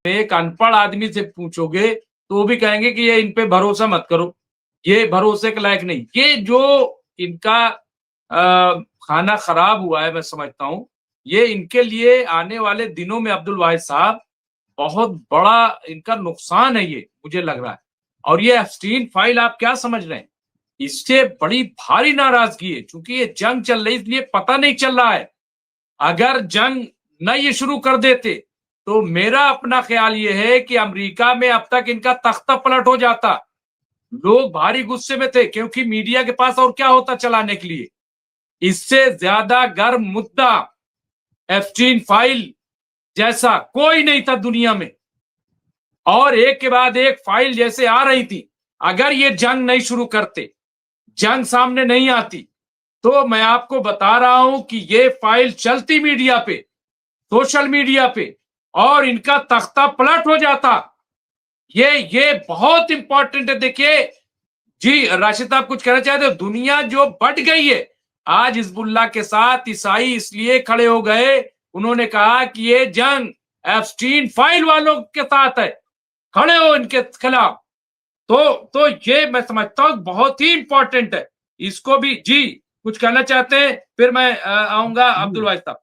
एक अनपढ़ आदमी से पूछोगे तो वो भी कहेंगे कि ये इन पे भरोसा मत करो, ये भरोसे के लायक नहीं। ये जो इनका खाना खराब हुआ है, मैं समझता हूँ ये इनके लिए आने वाले दिनों में अब्दुल वाहिद साहब बहुत बड़ा इनका नुकसान है, ये मुझे लग रहा है। और ये एप्स्टीन फाइल आप क्या समझ रहे हैं, इससे बड़ी भारी नाराजगी है, क्योंकि ये जंग चल रही इसलिए पता नहीं चल रहा है। अगर जंग न ये शुरू कर देते तो मेरा अपना ख्याल ये है कि अमेरिका में अब तक इनका तख्ता पलट हो जाता। लोग भारी गुस्से में थे क्योंकि मीडिया के पास और क्या होता चलाने के लिए। इससे ज्यादा गर्म मुद्दा एप्स्टीन फाइल जैसा कोई नहीं था दुनिया में, और एक के बाद एक फाइल जैसे आ रही थी। अगर ये जंग नहीं शुरू करते, जंग सामने नहीं आती, तो मैं आपको बता रहा हूं कि ये फाइल चलती मीडिया पे, सोशल मीडिया पे, और इनका तख्ता पलट हो जाता। ये बहुत इंपॉर्टेंट है। देखिए जी, राशिद साहब कुछ कहना चाहते हो? दुनिया जो बढ़ गई है आज हिजबुल्लाह के साथ, ईसाई इसलिए खड़े हो गए, उन्होंने कहा कि ये जंग एप्स्टीन फाइल वालों के साथ है, खड़े हो इनके खिलाफ। तो ये मैं समझता हूं बहुत ही इंपॉर्टेंट है। इसको भी जी कुछ कहना चाहते हैं, फिर मैं आऊंगा अब्दुल वाहिद साहब।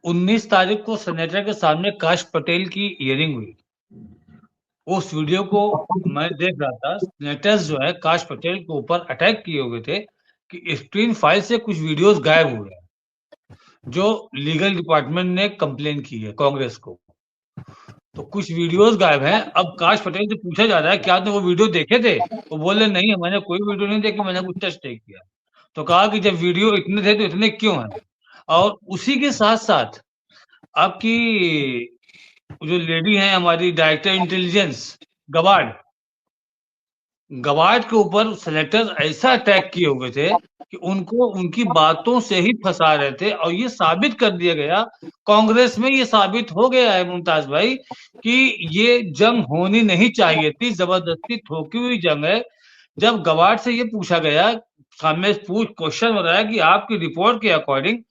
19 तारीख को सेनेटर के सामने काश पटेल की हियरिंग हुई। उस वीडियो को मैं देख रहा था। सेनेटर्स जो है काश पटेल के ऊपर अटैक किए हुए थे कि स्क्रीन फाइल से कुछ वीडियोस गायब हुए हैं, जो लीगल डिपार्टमेंट ने कंप्लेन की है कांग्रेस को। तो कुछ वीडियोस गायब हैं। अब काश पटेल से पूछा जा रहा है क्या आपने वो वीडियो देखे थे? वो बोले नहीं, मैंने कोई वीडियो नहीं देखी, मैंने कुछ टच नहीं किया। तो कहा कि जब वीडियो इतने थे तो इतने क्यों हैं? और उसी के साथ साथ आपकी जो लेडी है हमारी डायरेक्टर इंटेलिजेंस गवाड, गवाड के ऊपर सेनेटर ऐसा अटैक किए हुए थे कि उनको उनकी बातों से ही फंसा रहे थे। और ये साबित कर दिया गया, कांग्रेस में ये साबित हो गया है मुमताज भाई कि ये जंग होनी नहीं चाहिए थी, जबरदस्ती ठोकी हुई जंग है। जब गवाड से ये पूछा गया, सामने क्वेश्चन हो रहा है कि आपकी रिपोर्ट के अकॉर्डिंग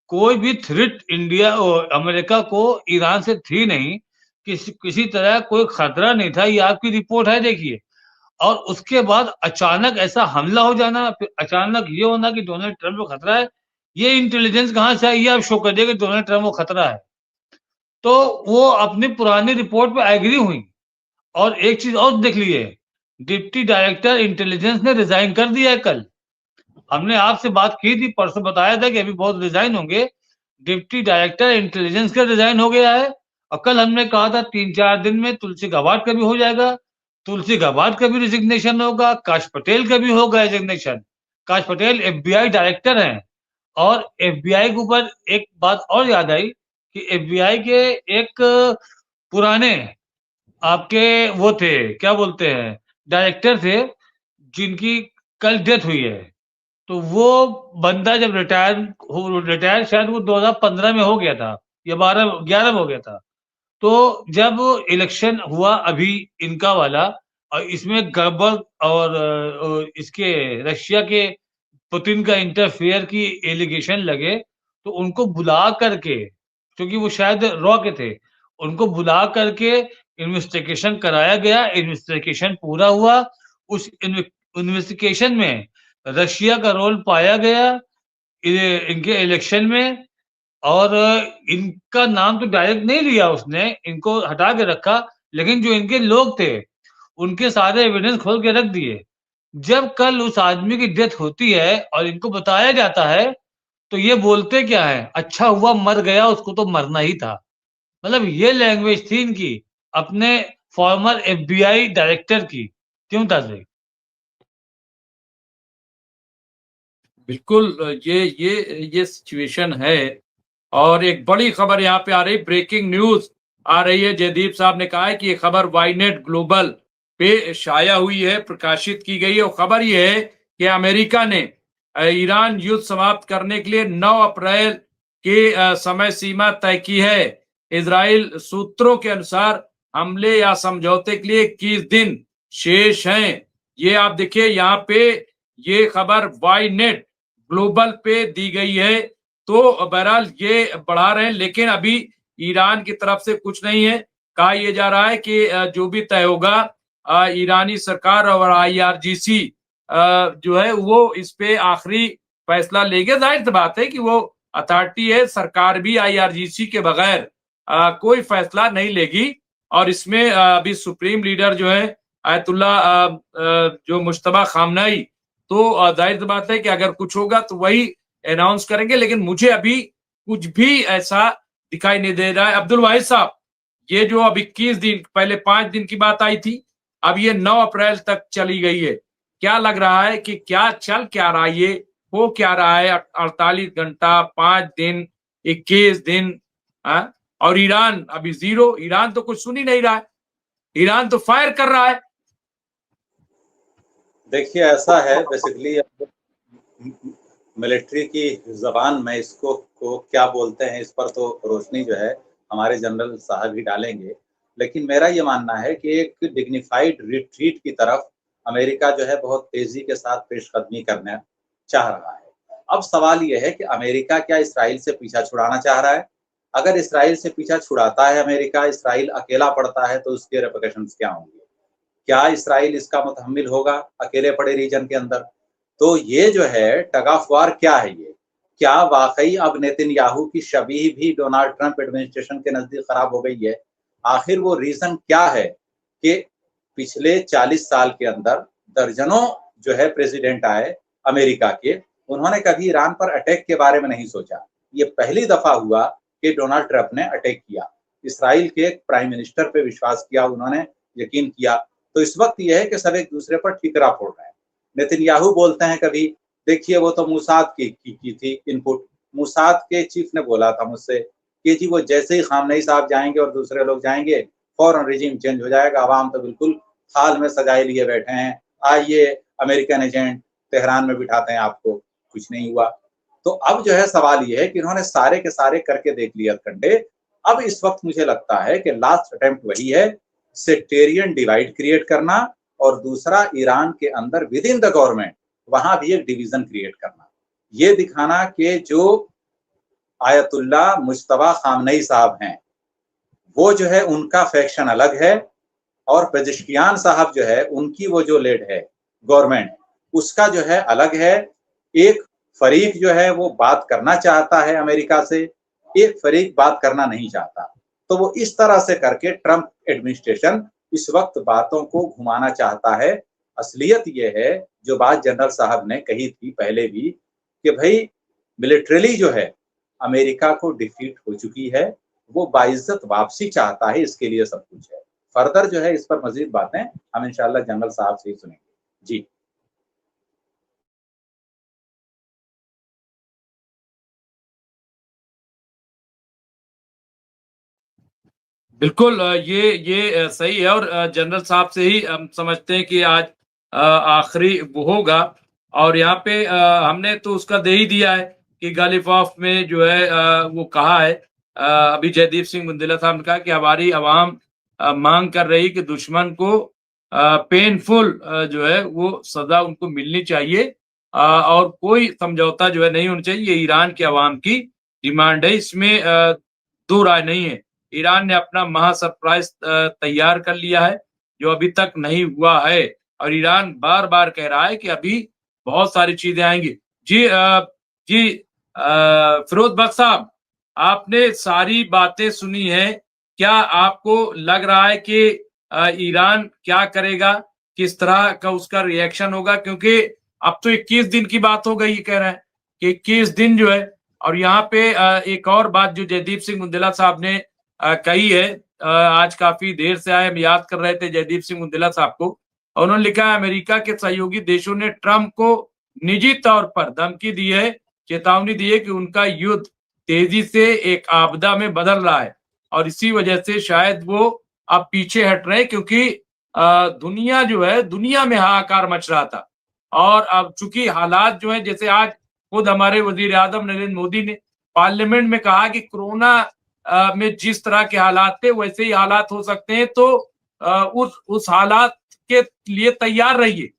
कोई भी थ्रेट इंडिया और अमेरिका को ईरान से थी नहीं, किसी तरह कोई खतरा नहीं था, ये आपकी रिपोर्ट है देखिए। और उसके बाद अचानक ऐसा हमला हो जाना, फिर अचानक ये होना कि डोनाल्ड ट्रंप को खतरा है। ये इंटेलिजेंस कहां से आई, ये आप शो कर दिया कि डोनाल्ड ट्रंप को खतरा है। तो वो अपनी पुरानी रिपोर्ट पे एग्री हुई। और एक चीज और देख लीजिए, डिप्टी डायरेक्टर इंटेलिजेंस ने रिजाइन कर दिया है कल। हमने आपसे बात की थी परसों, बताया था कि अभी बहुत रिजाइन होंगे। डिप्टी डायरेक्टर इंटेलिजेंस का रिजाइन हो गया है। और कल हमने कहा था 3-4 दिन में तुलसी गबार्ड का भी हो जाएगा। तुलसी गबार्ड का भी रिजिग्नेशन होगा, काश पटेल का भी होगा रिजिग्नेशन। काश पटेल एफबीआई डायरेक्टर हैं। और एफबीआई के ऊपर एक बात और याद आई कि एफबीआई के एक पुराने आपके वो थे, क्या बोलते हैं, डायरेक्टर थे, जिनकी कल डेथ हुई है। तो वो बंदा जब रिटायर शायद वो 2015 में हो गया था या 12-11 में हो गया था। तो जब इलेक्शन हुआ अभी इनका वाला, और इसमें गड़बड़ और इसके रशिया के पुतिन का इंटरफेयर की एलिगेशन लगे, तो उनको बुला करके, क्योंकि वो शायद रॉ के थे, उनको बुला करके इन्वेस्टिगेशन कराया गया। इन्वेस्टिगेशन पूरा हुआ। उस इन्वेस्टिगेशन में रशिया का रोल पाया गया इनके इलेक्शन में। और इनका नाम तो डायरेक्ट नहीं लिया उसने, इनको हटा के रखा, लेकिन जो इनके लोग थे उनके सारे एविडेंस खोल के रख दिए। जब कल उस आदमी की डेथ होती है और इनको बताया जाता है, तो ये बोलते क्या है, अच्छा हुआ मर गया, उसको तो मरना ही था। मतलब ये लैंग्वेज थी इनकी अपने फॉर्मर एफबीआई डायरेक्टर की। क्यों था सही? बिल्कुल ये सिचुएशन है। और एक बड़ी खबर यहाँ पे आ रही, ब्रेकिंग न्यूज आ रही है। जयदीप साहब ने कहा है कि ये खबर वाईनेट ग्लोबल पे शाया हुई है, प्रकाशित की गई है। और खबर ये है कि अमेरिका ने ईरान युद्ध समाप्त करने के लिए 9 अप्रैल की समय सीमा तय की है। इजराइल सूत्रों के अनुसार हमले या समझौते के लिए 21 दिन शेष हैं। ये आप देखिए यहाँ पे, ये खबर वाईनेट ग्लोबल पे दी गई है। तो बहरहाल ये बढ़ा रहे हैं, लेकिन अभी ईरान की तरफ से कुछ नहीं है। कहा यह जा रहा है कि जो भी तय होगा ईरानी सरकार और IRGC जो है वो इस पे आखिरी फैसला लेंगे। जाहिर सी बात है कि वो अथॉरिटी है, सरकार भी IRGC के बगैर कोई फैसला नहीं लेगी। और इसमें अभी सुप्रीम लीडर जो है आयतुल्ला जो मुश्तबा खामनेई, तो जाहिर सी बात है कि अगर कुछ होगा तो वही अनाउंस करेंगे, लेकिन मुझे अभी कुछ भी ऐसा दिखाई नहीं दे रहा है। अब्दुल वाहिद साहब, ये जो अब 21 दिन पहले 5 दिन की बात आई थी, अब ये 9 अप्रैल तक चली गई है। क्या लग रहा है कि क्या चल क्या रहा है, ये हो क्या रहा है? 48 घंटा, 5 दिन, 21 दिन, और ईरान अभी जीरो। ईरान तो कुछ सुन ही नहीं रहा है, ईरान तो फायर कर रहा है। देखिए ऐसा है, बेसिकली मिलिट्री की जबान में इसको को क्या बोलते हैं, इस पर तो रोशनी जो है हमारे जनरल साहब ही डालेंगे। लेकिन मेरा ये मानना है कि एक डिग्निफाइड रिट्रीट की तरफ अमेरिका जो है बहुत तेजी के साथ पेशकदमी करना चाह रहा है। अब सवाल यह है कि अमेरिका क्या इसराइल से पीछा छुड़ाना चाह रहा है? अगर इसराइल से पीछा छुड़ाता है अमेरिका, इसराइल अकेला पड़ता है, तो उसके रेपरकशंस क्या होंगे? क्या इसराइल इसका मुतहम्मिल होगा अकेले पड़े रीजन के अंदर? तो ये जो है टग ऑफ वार क्या है ये? क्या वाकई अब नेतन्याहू की शबीह भी डोनाल्ड ट्रंप एडमिनिस्ट्रेशन के नजदीक खराब हो गई है? आखिर वो रीजन क्या है कि पिछले 40 साल के अंदर दर्जनों जो है प्रेसिडेंट आए अमेरिका के, उन्होंने कभी ईरान पर अटैक के बारे में नहीं सोचा। ये पहली दफा हुआ कि डोनाल्ड ट्रंप ने अटैक किया, इसराइल के प्राइम मिनिस्टर पे विश्वास किया, उन्होंने यकीन किया। तो इस वक्त यह है कि सब एक दूसरे पर ठीकरा फोड़ रहे हैं। नेतन्याहू बोलते हैं कभी, देखिए वो तो मूसाद की थी इनपुट। मूसाद के चीफ ने बोला था मुझसे कि जी वो जैसे ही खामनेई साहब जाएंगे और दूसरे लोग जाएंगे, फौरन रिजीम चेंज हो जाएगा, अवाम तो बिल्कुल थाल में सजाए लिए बैठे हैं, आइए अमेरिकन एजेंट तेहरान में बिठाते हैं आपको। कुछ नहीं हुआ। तो अब जो है सवाल ये है कि इन्होंने सारे के सारे करके देख लिया कंडे। अब इस वक्त मुझे लगता है कि लास्ट अटेम्प्ट वही है, सेक्टेरियन डिवाइड क्रिएट करना, और दूसरा ईरान के अंदर विद इन द गवर्नमेंट वहां भी एक डिवीजन क्रिएट करना, ये दिखाना कि जो आयतुल्ला मुश्तबा खामनेई साहब हैं वो जो है उनका फैक्शन अलग है, और पेजेश्कियान साहब जो है उनकी वो जो लेड है गवर्नमेंट उसका जो है अलग है। एक फरीक जो है वो बात करना चाहता है अमेरिका से, एक फरीक बात करना नहीं चाहता। तो वो इस तरह से करके ट्रंप एडमिनिस्ट्रेशन इस वक्त बातों को घुमाना चाहता है। असलियत ये है जो बात जनरल साहब ने कही थी पहले भी कि भाई मिलिट्रली जो है अमेरिका को डिफीट हो चुकी है, वो बाइज्जत वापसी चाहता है, इसके लिए सब कुछ है। फर्दर जो है इस पर मजीद बातें हम इंशाल्लाह जनरल साहब से ही सुनेंगे। जी बिल्कुल, ये सही है। और जनरल साहब से ही हम समझते हैं कि आज आखिरी वो होगा। और यहाँ पे हमने तो उसका दे ही दिया है कि गालिफॉफ में जो है वो कहा है, अभी जयदीप सिंह बुंदेला साहब ने कहा कि हमारी आवाम मांग कर रही कि दुश्मन को पेनफुल जो है वो सजा उनको मिलनी चाहिए, और कोई समझौता जो है नहीं होना चाहिए। ये ईरान के अवाम की डिमांड है, इसमें दो राय नहीं है। ईरान ने अपना महा सरप्राइज तैयार कर लिया है जो अभी तक नहीं हुआ है, और ईरान बार बार कह रहा है कि अभी बहुत सारी चीजें आएंगी। जी फिरोज बख्श साहब, आपने सारी बातें सुनी है, क्या आपको लग रहा है कि ईरान क्या करेगा, किस तरह का उसका रिएक्शन होगा? क्योंकि अब तो 21 दिन की बात हो गई, कह रहे हैं कि 21 दिन जो है। और यहाँ पे एक और बात जो जयदीप सिंह बुंदेला साहब ने कही है, आज काफी देर से आए, हम याद कर रहे थे जयदीप सिंह बुंदेला साहब को, उन्होंने लिखा है अमेरिका के सहयोगी देशों ने ट्रंप को निजी तौर पर धमकी दी है, चेतावनी दी है कि उनका युद्ध तेजी से एक आपदा में बदल रहा है, और इसी वजह से शायद वो अब पीछे हट रहे हैं, क्योंकि दुनिया जो है, दुनिया में हाहाकार मच रहा था। और अब चूंकि हालात जो है, जैसे आज खुद हमारे वजीर आजम नरेंद्र मोदी ने पार्लियामेंट में कहा कि कोरोना में जिस तरह के हालात थे वैसे ही हालात हो सकते हैं, तो उस हालात के लिए तैयार रहिए।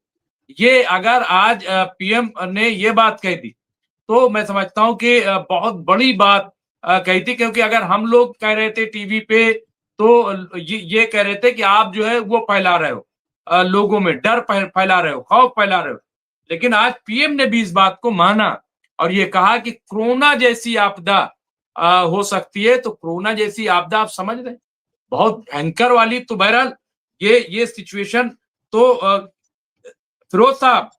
ये अगर आज पीएम ने ये बात कह दी तो मैं समझता हूं कि बहुत बड़ी बात कही थी, क्योंकि अगर हम लोग कह रहे थे टीवी पे तो ये कह रहे थे कि आप जो है वो फैला रहे हो, लोगों में डर फैला रहे हो, खौफ फैला रहे हो। लेकिन आज पीएम ने भी इस बात को माना और ये कहा कि कोरोना जैसी आपदा हो सकती है। तो कोरोना जैसी आपदा आप समझ रहे हैं, बहुत भयंकर वाली। तो बहरहाल ये सिचुएशन, तो फिरोज साहब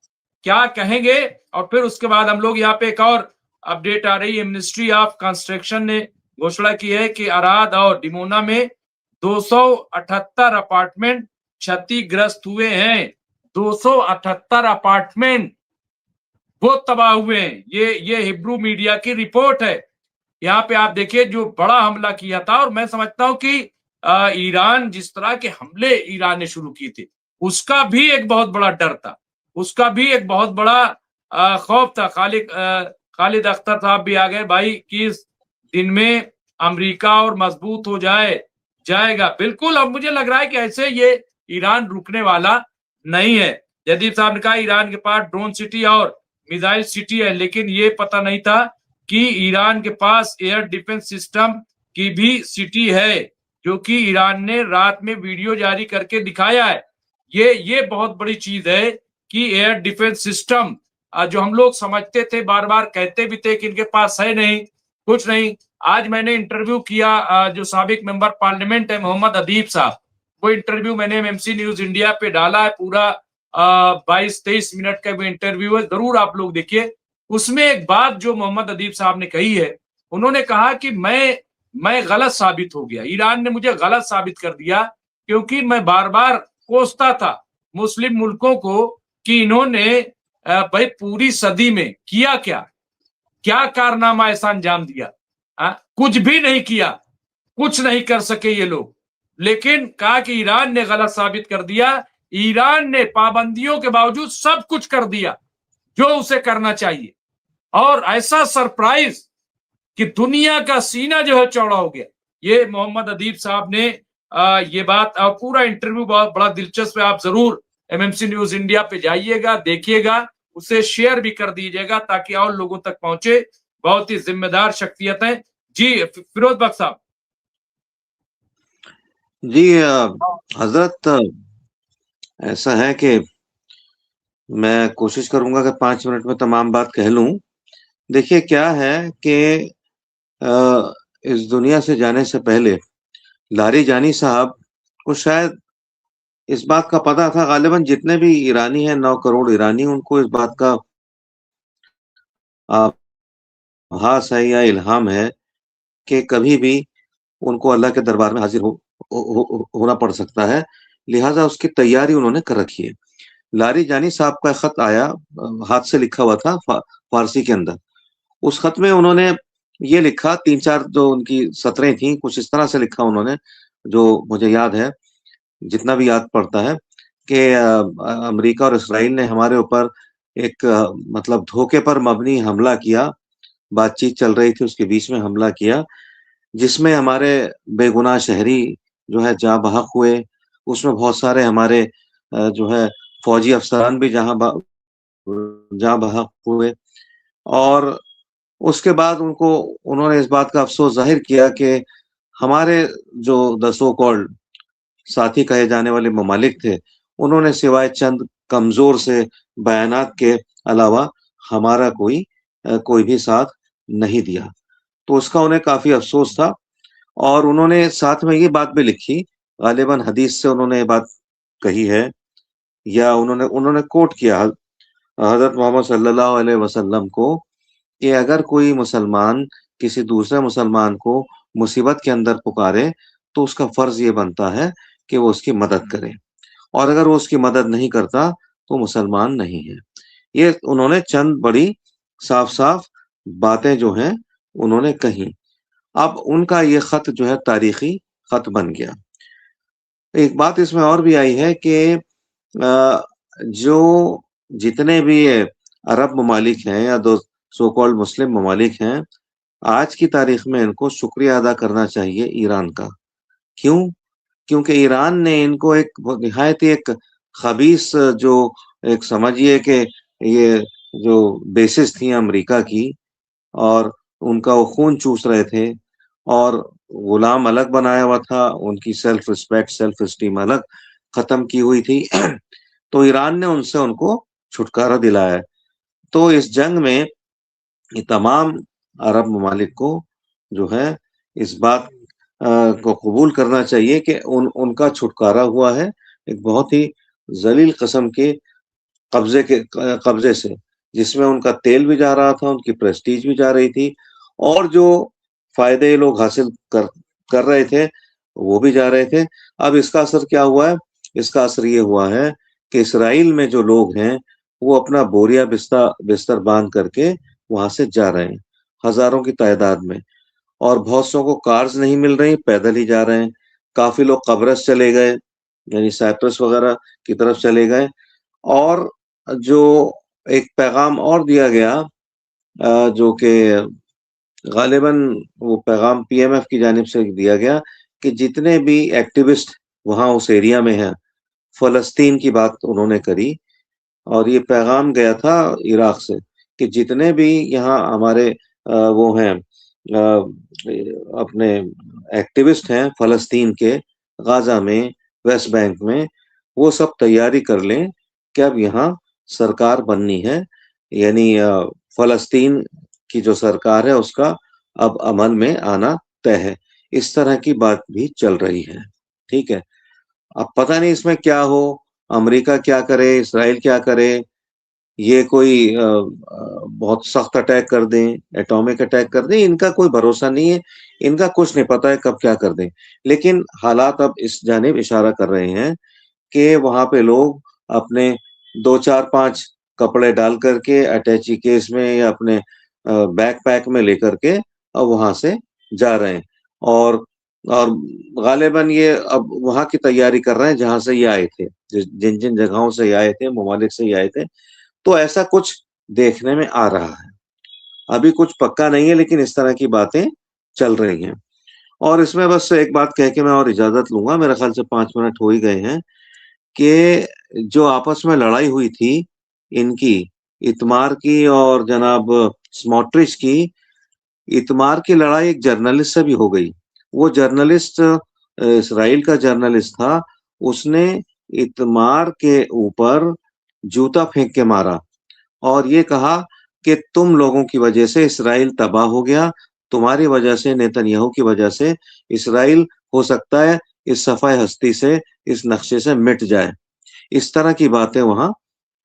क्या कहेंगे? और फिर उसके बाद हम लोग यहाँ पे एक और अपडेट आ रही है। मिनिस्ट्री ऑफ कंस्ट्रक्शन ने घोषणा की है कि अराद और डिमोना में 278 अपार्टमेंट क्षतिग्रस्त हुए हैं। 278 अपार्टमेंट वो तबाह हुए हैं। ये हिब्रू मीडिया की रिपोर्ट है। यहाँ पे आप देखिए जो बड़ा हमला किया था, और मैं समझता हूं कि ईरान, जिस तरह के हमले ईरान ने शुरू किए थे, उसका भी एक बहुत बड़ा डर था, उसका भी एक बहुत बड़ा खौफ था। खालिद अख्तर साहब भी आ गए भाई कि इस दिन में अमेरिका और मजबूत हो जाएगा। बिल्कुल, अब मुझे लग रहा है कि ऐसे ये ईरान रुकने वाला नहीं है। जयदीप साहब ने कहा ईरान के पास ड्रोन सिटी और मिसाइल सिटी है, लेकिन ये पता नहीं था कि ईरान के पास एयर डिफेंस सिस्टम की भी सिटी है, जो कि ईरान ने रात में वीडियो जारी करके दिखाया है। ये बहुत बड़ी चीज है कि एयर डिफेंस सिस्टम, जो हम लोग समझते थे, बार बार कहते भी थे कि इनके पास है नहीं, कुछ नहीं। आज मैंने इंटरव्यू किया जो साबिक मेंबर पार्लियामेंट है मोहम्मद अदीब साहब, वो इंटरव्यू मैंने एमएमसी न्यूज इंडिया पे डाला है। पूरा 22-23 मिनट का वो इंटरव्यू है, जरूर आप लोग देखिए। उसमें एक बात जो मोहम्मद अदीब साहब ने कही है, उन्होंने कहा कि मैं गलत साबित हो गया, ईरान ने मुझे गलत साबित कर दिया, क्योंकि मैं बार बार कोसता था मुस्लिम मुल्कों को कि इन्होंने भाई पूरी सदी में किया क्या कारनामा ऐसा अंजाम दिया। कुछ भी नहीं किया, कुछ नहीं कर सके ये लोग। लेकिन कहा कि ईरान ने गलत साबित कर दिया। ईरान ने पाबंदियों के बावजूद सब कुछ कर दिया जो उसे करना चाहिए, और ऐसा सरप्राइज कि दुनिया का सीना जो है चौड़ा हो गया। ये मोहम्मद अदीब साहब ने ये बात, पूरा इंटरव्यू बहुत बड़ा दिलचस्प है। आप जरूर एमएमसी न्यूज इंडिया पे जाइएगा, देखिएगा, उसे शेयर भी कर दीजिएगा ताकि और लोगों तक पहुंचे। बहुत ही जिम्मेदार शख्सियत है जी। फिरोज बख्श साहब जी। हजरत, ऐसा है कि मैं कोशिश करूंगा कि 5 मिनट में तमाम बात कह लूं। देखिए क्या है कि इस दुनिया से जाने से पहले लारीजानी साहब को शायद इस बात का पता था, गालिबन जितने भी ईरानी हैं, 9 करोड़ ईरानी, उनको इस बात का आभास है या इल्हाम है कि कभी भी उनको अल्लाह के दरबार में हाजिर होना पड़ सकता है। लिहाजा उसकी तैयारी उन्होंने कर रखी है। लारीजानी साहब का खत आया, हाथ से लिखा हुआ था फारसी के अंदर। उस खत में उन्होंने ये लिखा, 3-4 जो उनकी सतरें थी, कुछ इस तरह से लिखा उन्होंने, जो मुझे याद है, जितना भी याद पड़ता है, कि अमेरिका और इसराइल ने हमारे ऊपर एक मतलब धोखे पर मबनी हमला किया। बातचीत चल रही थी, उसके बीच में हमला किया, जिसमें हमारे बेगुनाह शहरी जो है जाँ बहक हुए। उसमें बहुत सारे हमारे जो है फौजी अफसरान भी जाँ बहक हुए। और उसके बाद उन्होंने इस बात का अफसोस जाहिर किया कि हमारे जो द सो कॉल्ड साथी कहे जाने वाले ममालिक थे, उन्होंने सिवाय चंद कमजोर से बयानात के अलावा हमारा कोई भी साथ नहीं दिया। तो उसका उन्हें काफी अफसोस था। और उन्होंने साथ में ये बात भी लिखी, गालिबन हदीस से उन्होंने ये बात कही है, या उन्होंने कोट किया हजरत मोहम्मद सल्लल्लाहु अलैहि वसल्लम को, कि अगर कोई मुसलमान किसी दूसरे मुसलमान को मुसीबत के अंदर पुकारे तो उसका फर्ज ये बनता है कि वो उसकी मदद करे, और अगर वो उसकी मदद नहीं करता तो मुसलमान नहीं है। ये उन्होंने चंद बड़ी साफ साफ बातें जो हैं उन्होंने कही। अब उनका ये खत जो है तारीखी खत बन गया। एक बात इसमें और भी आई है कि जो जितने भी अरब ममालिक हैं या दो सो कॉल्ड मुस्लिम ममालिक हैं, आज की तारीख में इनको शुक्रिया अदा करना चाहिए ईरान का। क्यों? क्योंकि ईरान ने इनको एक निहायत ही एक खबीस, जो एक समझिए कि ये जो बेसिस थी अमेरिका की, और उनका वो खून चूस रहे थे, और गुलाम अलग बनाया हुआ था, उनकी सेल्फ रिस्पेक्ट, सेल्फ स्टीम अलग खत्म की हुई थी। तो ईरान ने उनसे उनको छुटकारा दिलाया है। तो इस जंग में ये तमाम अरब ममालिक को जो है इस बात को कबूल करना चाहिए कि उनका छुटकारा हुआ है एक बहुत ही जलील किस्म के कब्जे से, जिसमें उनका तेल भी जा रहा था, उनकी प्रेस्टीज भी जा रही थी, और जो फायदे लोग हासिल कर रहे थे वो भी जा रहे थे। अब इसका असर क्या हुआ है? इसका असर ये हुआ है कि इसराइल में जो लोग हैं वो अपना बोरिया बिस्तर बांध करके वहां से जा रहे हैं, हजारों की तादाद में। और बहुत सौ को कार्स नहीं मिल रही, पैदल ही जा रहे हैं। काफी लोग कब्रस चले गए, यानी साइप्रस वगैरह की तरफ चले गए। और जो एक पैगाम और दिया गया, जो कि गालिबन वो पैगाम पीएमएफ की जानिब से दिया गया कि जितने भी एक्टिविस्ट वहां उस एरिया में हैं, फलस्तीन की बात उन्होंने करी। और ये पैगाम गया था इराक से कि जितने भी यहाँ हमारे वो हैं अपने एक्टिविस्ट हैं फलस्तीन के, गाजा में, वेस्ट बैंक में, वो सब तैयारी कर लें कि अब यहाँ सरकार बननी है, यानी फलस्तीन की जो सरकार है उसका अब अमल में आना तय है। इस तरह की बात भी चल रही है। ठीक है, अब पता नहीं इसमें क्या हो, अमेरिका क्या करे, इसराइल क्या करे, ये कोई बहुत सख्त अटैक कर दें, एटॉमिक अटैक कर दें, इनका कोई भरोसा नहीं है, इनका कुछ नहीं पता है कब क्या कर दें। लेकिन हालात अब इस जानिब इशारा कर रहे हैं कि वहां पे लोग अपने 2 4 5 कपड़े डाल करके अटैची केस में या अपने बैकपैक में लेकर के अब वहां से जा रहे हैं। और गालिबन ये अब वहां की तैयारी कर रहे हैं जहां से ये आए थे, जिन जिन जगहों से ये आए थे, ममालिक से ये आए थे। तो ऐसा कुछ देखने में आ रहा है, अभी कुछ पक्का नहीं है, लेकिन इस तरह की बातें चल रही हैं। और इसमें बस एक बात कह के मैं और इजाजत लूंगा, मेरे ख्याल से 5 मिनट हो ही गए हैं, कि जो आपस में लड़ाई हुई थी इनकी, इतमार की और जनाब स्मोट्रिच की, इतमार की लड़ाई एक जर्नलिस्ट से भी हो गई। वो जर्नलिस्ट इसराइल का जर्नलिस्ट था, उसने इतमार के ऊपर जूता फेंक के मारा और ये कहा कि तुम लोगों की वजह से इसराइल तबाह हो गया, तुम्हारी वजह से, नेतन्याहू की वजह से इसराइल हो सकता है इस सफाई हस्ती से, इस नक्शे से मिट जाए। इस तरह की बातें वहां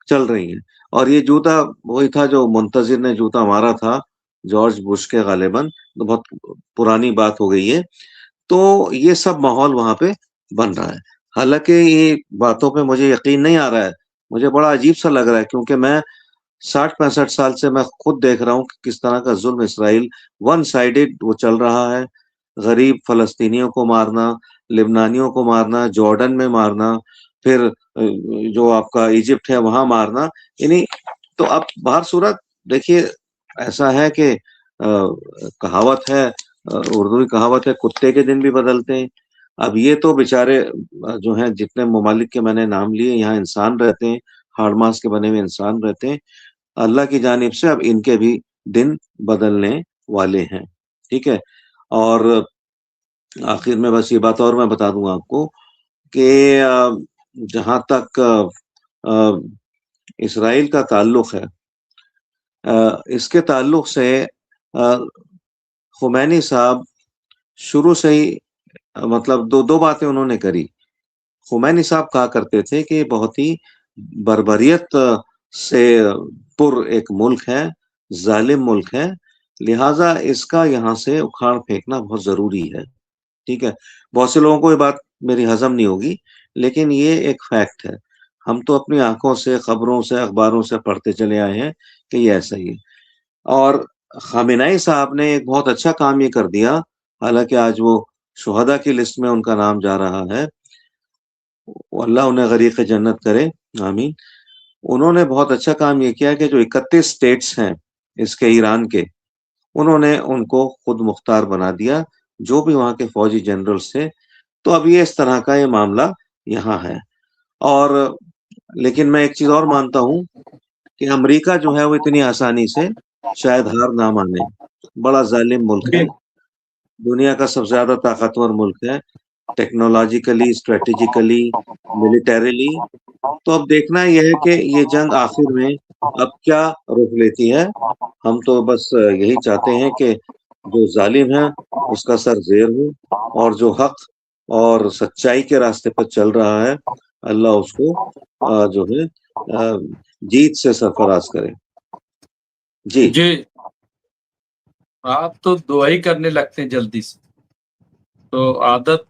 चल रही हैं। और ये जूता वही था जो मुंतजिर ने जूता मारा था जॉर्ज बुश के गालिबन, तो बहुत पुरानी बात हो गई है। तो ये सब माहौल वहां पे बन रहा है। हालांकि ये बातों पे मुझे यकीन नहीं आ रहा है, मुझे बड़ा अजीब सा लग रहा है, क्योंकि मैं 60 65 साल से मैं खुद देख रहा हूँ कि किस तरह का जुल्म इसराइल वन साइडेड वो चल रहा है। गरीब फलस्तीनियों को मारना, लिबनानियों को मारना, जॉर्डन में मारना, फिर जो आपका इजिप्ट है वहां मारना, यानी तो अब बाहर सूरत देखिए ऐसा है कि कहावत है, उर्दू की कहावत है, कुत्ते के दिन भी बदलते हैं। अब ये तो बेचारे जो हैं, जितने ममालिक के मैंने नाम लिए, यहाँ इंसान रहते हैं, हाड़ मांस के बने हुए इंसान रहते हैं। अल्लाह की जानिब से अब इनके भी दिन बदलने वाले हैं। ठीक है, और आखिर में बस ये बात और मैं बता दूंगा आपको कि जहां तक इसराइल का ताल्लुक है, इसके ताल्लुक से खुमैनी साहब शुरू से ही मतलब दो बातें उन्होंने करी। खुमैनी साहब कहा करते थे कि बहुत ही बर्बरियत से पुर एक मुल्क है, जालिम मुल्क है, लिहाजा इसका यहाँ से उखाड़ फेंकना बहुत जरूरी है। ठीक है, बहुत से लोगों को ये बात मेरी हजम नहीं होगी, लेकिन ये एक फैक्ट है। हम तो अपनी आंखों से, खबरों से, अखबारों से पढ़ते चले आए हैं कि ये ऐसा ही है। और खामेनेई साहब ने एक बहुत अच्छा काम ये कर दिया, हालांकि आज वो शुहदा की लिस्ट में उनका नाम जा रहा है, अल्लाह उन्हें गरीक जन्नत करे, आमीन। उन्होंने बहुत अच्छा काम ये किया कि जो 31 स्टेट्स हैं इसके, ईरान के, उन्होंने उनको खुद मुख्तार बना दिया, जो भी वहाँ के फौजी जनरल्स थे। तो अब ये इस तरह का ये मामला यहाँ है। और लेकिन मैं एक चीज और मानता हूँ कि अमेरिका जो है वो इतनी आसानी से शायद हार ना माने, बड़ा जालिम मुल्क है, दुनिया का सबसे ज्यादा ताकतवर मुल्क है, टेक्नोलॉजिकली, स्ट्रेटेजिकली, मिलिटरीली। तो अब देखना यह है कि ये जंग आखिर में अब क्या रुख लेती है। हम तो बस यही चाहते हैं कि जो जालिम है उसका सर ज़ेर हो, और जो हक और सच्चाई के रास्ते पर चल रहा है, अल्लाह उसको जो है जीत से सरफराज करे। जी जी, आप तो दुआ ही करने लगते हैं जल्दी से, तो आदत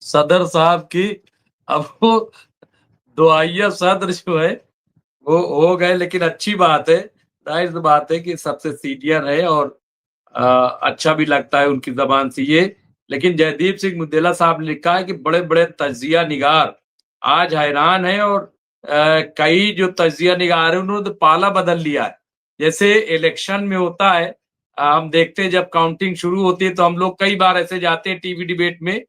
सदर साहब की। अब वो दुआइया सदर जो है वो हो गए, लेकिन अच्छी बात है, जाहिर सी बात है कि सबसे सीनियर है और अच्छा भी लगता है उनकी जबान से ये। लेकिन जयदीप सिंह मुंडेला साहब ने लिखा है कि बड़े बड़े तजिया निगार आज हैरान है, और कई जो तजिया निगार है उन्होंने तो पाला बदल लिया है। जैसे इलेक्शन में होता है, हम देखते हैं जब काउंटिंग शुरू होती है तो हम लोग कई बार ऐसे जाते हैं टीवी डिबेट में,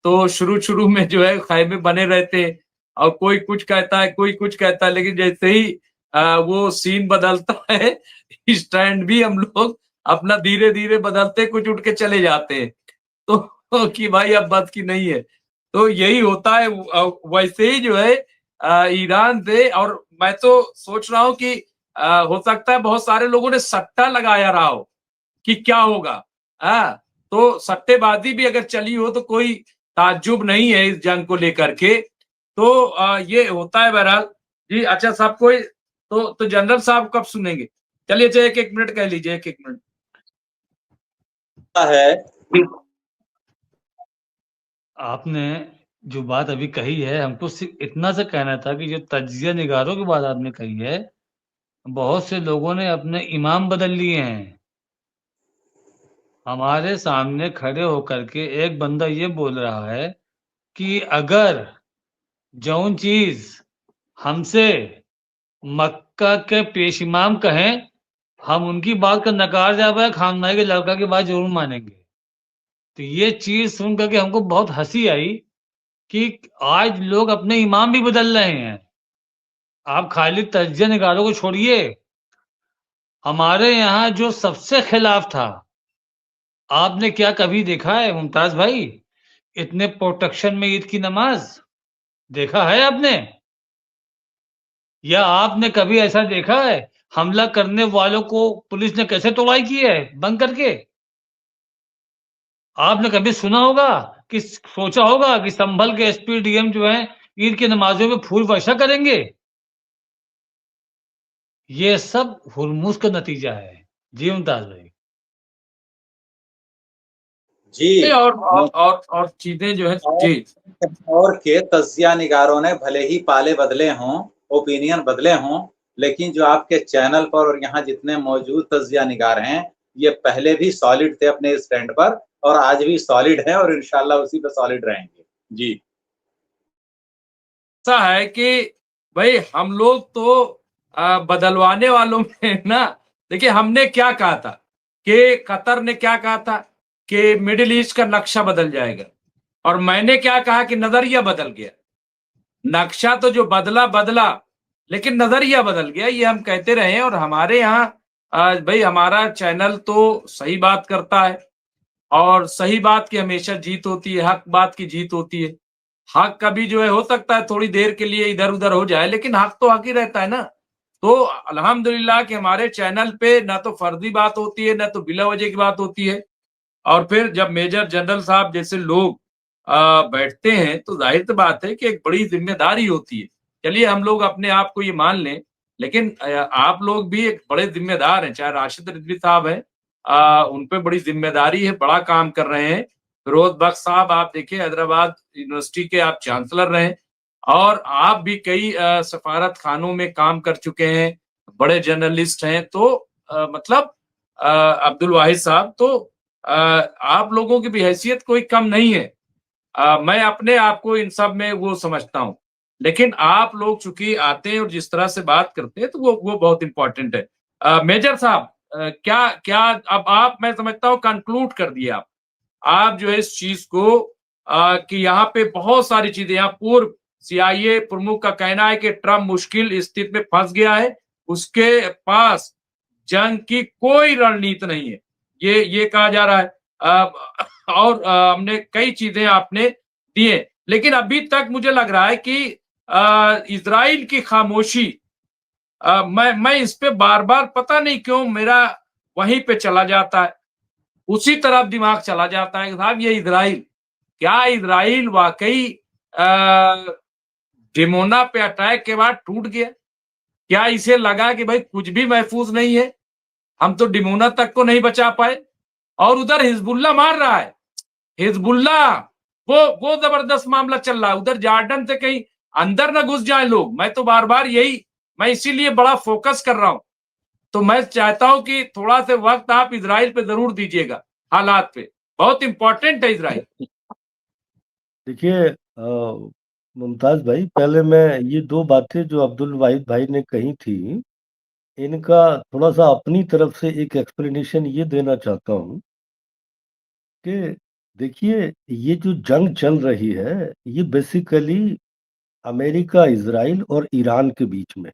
तो शुरू शुरू में जो है खैमे बने रहते हैं और कोई कुछ कहता है, कोई कुछ कहता है, लेकिन जैसे ही वो सीन बदलता है, स्टैंड भी हम लोग अपना धीरे धीरे बदलते कुछ उठ के चले जाते हैं, तो कि भाई अब बात की नहीं है। तो यही होता है। वैसे ही जो है ईरान से, और मैं तो सोच रहा हूँ कि हो सकता है बहुत सारे लोगों ने सट्टा लगाया रहा हो कि क्या होगा। हाँ, तो सट्टेबाजी भी अगर चली हो तो कोई ताज्जुब नहीं है इस जंग को लेकर के। तो ये होता है बहरहाल। जी अच्छा साहब, कोई तो जनरल साहब कब सुनेंगे? चलिए, एक एक मिनट कह लीजिए, एक एक मिनट है। आपने जो बात अभी कही है, हमको सिर्फ इतना सा कहना था कि जो तजिया निगारों की बात आपने कही है, बहुत से लोगों ने अपने इमाम बदल लिए हैं। हमारे सामने खड़े होकर के एक बंदा ये बोल रहा है कि अगर जौन चीज हमसे मक्का के पेश इमाम कहें, हम उनकी बात का नकार जाए, खामनाई के लड़का की बात जरूर मानेंगे। तो ये चीज सुन करके हमको बहुत हंसी आई कि आज लोग अपने इमाम भी बदल रहे हैं। आप खाली तजिया निगारों को छोड़िए, हमारे यहाँ जो सबसे खिलाफ था, आपने क्या कभी देखा है मुमताज भाई इतने प्रोटेक्शन में ईद की नमाज देखा है आपने? या आपने कभी ऐसा देखा है हमला करने वालों को पुलिस ने कैसे तोड़ाई की है बंद करके? आपने कभी सुना होगा कि सोचा होगा कि संभल के एसपी डीएम जो है ईद की नमाजों में फूल वर्षा करेंगे? ये सब हुरमुज का नतीजा है। जी मुमताज भाई। जी। और चीजें जो है। जी और के तजिया निगारों ने भले ही पाले बदले हों, ओपिनियन बदले हों, लेकिन जो आपके चैनल पर और यहाँ जितने मौजूद तजिया निगार हैं, ये पहले भी सॉलिड थे अपने स्टैंड पर और आज भी सॉलिड हैं और इंशाल्लाह उसी पे सॉलिड रहेंगे। जी ऐसा है कि भाई हम लोग तो बदलवाने वालों में ना, देखिए हमने क्या कहा था कि कतर ने क्या कहा था कि मिडिल ईस्ट का नक्शा बदल जाएगा, और मैंने क्या कहा कि नजरिया बदल गया। नक्शा तो जो बदला बदला, लेकिन नजरिया बदल गया, ये हम कहते रहे हैं। और हमारे यहाँ भाई हमारा चैनल तो सही बात करता है, और सही बात की हमेशा जीत होती है, हक बात की जीत होती है। हक कभी जो है हो सकता है थोड़ी देर के लिए इधर उधर हो जाए, लेकिन हक तो हक ही रहता है ना। तो अल्हम्दुलिल्लाह कि हमारे चैनल पे ना तो फर्जी बात होती है, ना तो बिला वजह की बात होती है। और फिर जब मेजर जनरल साहब जैसे लोग बैठते हैं तो जाहिर सी बात है कि एक बड़ी जिम्मेदारी होती है। चलिए हम लोग अपने आप को ये मान लें, लेकिन आप लोग भी एक बड़े जिम्मेदार हैं, चाहे राशिद रिजवी साहब हैं, उन पे बड़ी जिम्मेदारी है, बड़ा काम कर रहे हैं। फिरोज बख्श साहब आप देखिए हैदराबाद यूनिवर्सिटी के आप चांसलर रहे, और आप भी कई सफारत खानों में काम कर चुके हैं, बड़े जर्नलिस्ट हैं। तो मतलब अब्दुल वाहिद साहब, तो आप लोगों की भी हैसियत कोई कम नहीं है। मैं अपने आप को इन सब में वो समझता हूँ, लेकिन आप लोग चूंकि आते हैं और जिस तरह से बात करते हैं तो वो बहुत इंपॉर्टेंट है। मेजर साहब, क्या क्या अब आप, मैं समझता हूँ कंक्लूड कर दिए आप जो है इस चीज को कि यहाँ पे बहुत सारी चीजें, यहाँ पूर्व सीआईए प्रमुख का कहना है कि ट्रम्प मुश्किल स्थिति में फंस गया है, उसके पास जंग की कोई रणनीति नहीं है, ये कहा जा रहा है। और हमने कई चीजें आपने दिए, लेकिन अभी तक मुझे लग रहा है कि इजराइल की खामोशी, मैं इस पे बार बार पता नहीं क्यों मेरा वहीं पे चला जाता है, उसी तरफ दिमाग चला जाता है कि साहब ये इजराइल, क्या इजराइल वाकई डिमोना पे अटैक के बाद टूट गया? क्या इसे लगा कि भाई कुछ भी महफूज नहीं है, हम तो डिमोना तक को नहीं बचा पाए? और उधर हिजबुल्ला मार रहा है, हिजबुल्ला वो जबरदस्त मामला चल रहा है, उधर जॉर्डन से कहीं अंदर ना घुस जाए लोग। मैं तो बार बार यही, मैं इसीलिए बड़ा फोकस कर रहा हूं। तो मैं चाहता हूं कि थोड़ा से वक्त आप इजराइल पे जरूर दीजिएगा, हालात पे, बहुत इंपॉर्टेंट है इजराइल। देखिए मुमताज भाई, पहले मैं ये दो बातें जो अब्दुल वाहिद भाई ने कही थी, इनका थोड़ा सा अपनी तरफ से एक एक्सप्लेनेशन ये देना चाहता हूँ कि देखिए, ये जो जंग चल रही है, ये बेसिकली अमेरिका, इजराइल और ईरान के बीच में।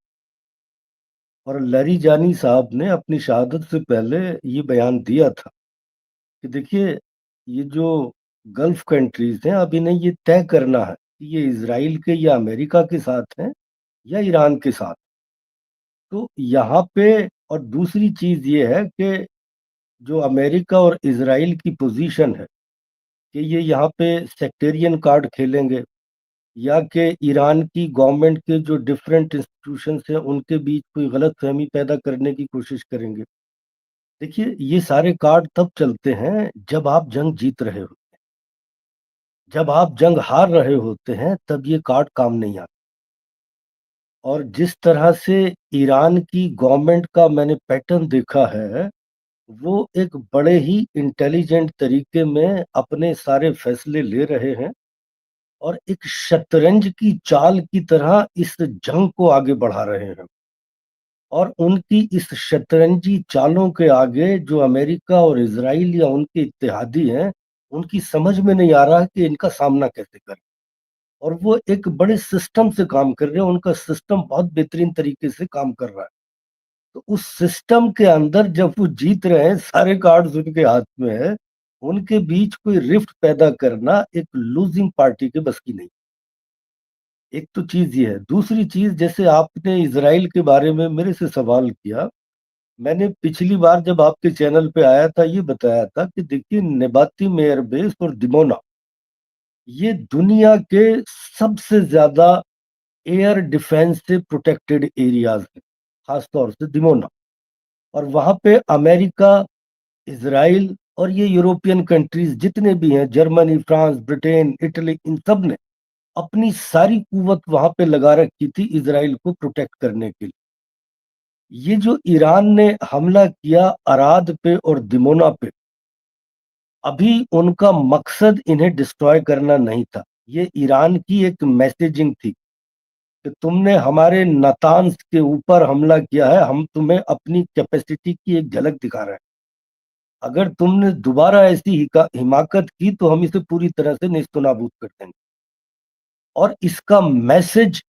और लरीजानी साहब ने अपनी शहादत से पहले ये बयान दिया था कि देखिए, ये जो गल्फ कंट्रीज हैं, अब इन्हें ये तय करना है कि ये इजराइल के या अमेरिका के साथ हैं या ईरान के साथ। तो यहाँ पे और दूसरी चीज ये है कि जो अमेरिका और इजराइल की पोजीशन है कि ये यहाँ पे सेक्टेरियन कार्ड खेलेंगे या कि ईरान की गवर्नमेंट के जो डिफरेंट इंस्टीट्यूशंस हैं उनके बीच कोई गलत फहमी पैदा करने की कोशिश करेंगे। देखिए, ये सारे कार्ड तब चलते हैं जब आप जंग जीत रहे हो। जब आप जंग हार रहे होते हैं तब ये कार्ड काम नहीं आते। और जिस तरह से ईरान की गवर्नमेंट का मैंने पैटर्न देखा है, वो एक बड़े ही इंटेलिजेंट तरीके में अपने सारे फैसले ले रहे हैं और एक शतरंज की चाल की तरह इस जंग को आगे बढ़ा रहे हैं। और उनकी इस शतरंजी चालों के आगे जो अमेरिका और इजराइल या उनके इत्तेहादी हैं, उनकी समझ में नहीं आ रहा कि इनका सामना कैसे करें। और वो एक बड़े सिस्टम से काम कर रहे हैं, उनका सिस्टम बहुत बेहतरीन तरीके से काम कर रहा है। तो उस सिस्टम के अंदर जब वो जीत रहे हैं, सारे कार्ड्स उनके हाथ में है, उनके बीच कोई रिफ्ट पैदा करना एक लूजिंग पार्टी के बस की नहीं। एक तो चीज ये है। दूसरी चीज, जैसे आपने इजराइल के बारे में मेरे से सवाल किया, मैंने पिछली बार जब आपके चैनल पे आया था ये बताया था कि देखिए, नेबाती एयरबेस और दिमोना, ये दुनिया के सबसे ज्यादा एयर डिफेंस से प्रोटेक्टेड एरियाज है, खासतौर से दिमोना। और वहां पे अमेरिका, इजराइल और ये यूरोपियन कंट्रीज जितने भी हैं, जर्मनी, फ्रांस, ब्रिटेन, इटली, इन सब ने अपनी सारी कुवत वहां पे लगा रखी थी इजराइल को प्रोटेक्ट करने के लिए। ये जो ईरान ने हमला किया अराद पे और दिमोना पे, अभी उनका मकसद इन्हें डिस्ट्रॉय करना नहीं था। ये ईरान की एक मैसेजिंग थी कि तुमने हमारे नातान्स के ऊपर हमला किया है, हम तुम्हें अपनी कैपेसिटी की एक झलक दिखा रहे हैं। अगर तुमने दोबारा ऐसी हिमाकत की तो हम इसे पूरी तरह से नेस्तनाबूद कर देंगे। और इसका मैसेज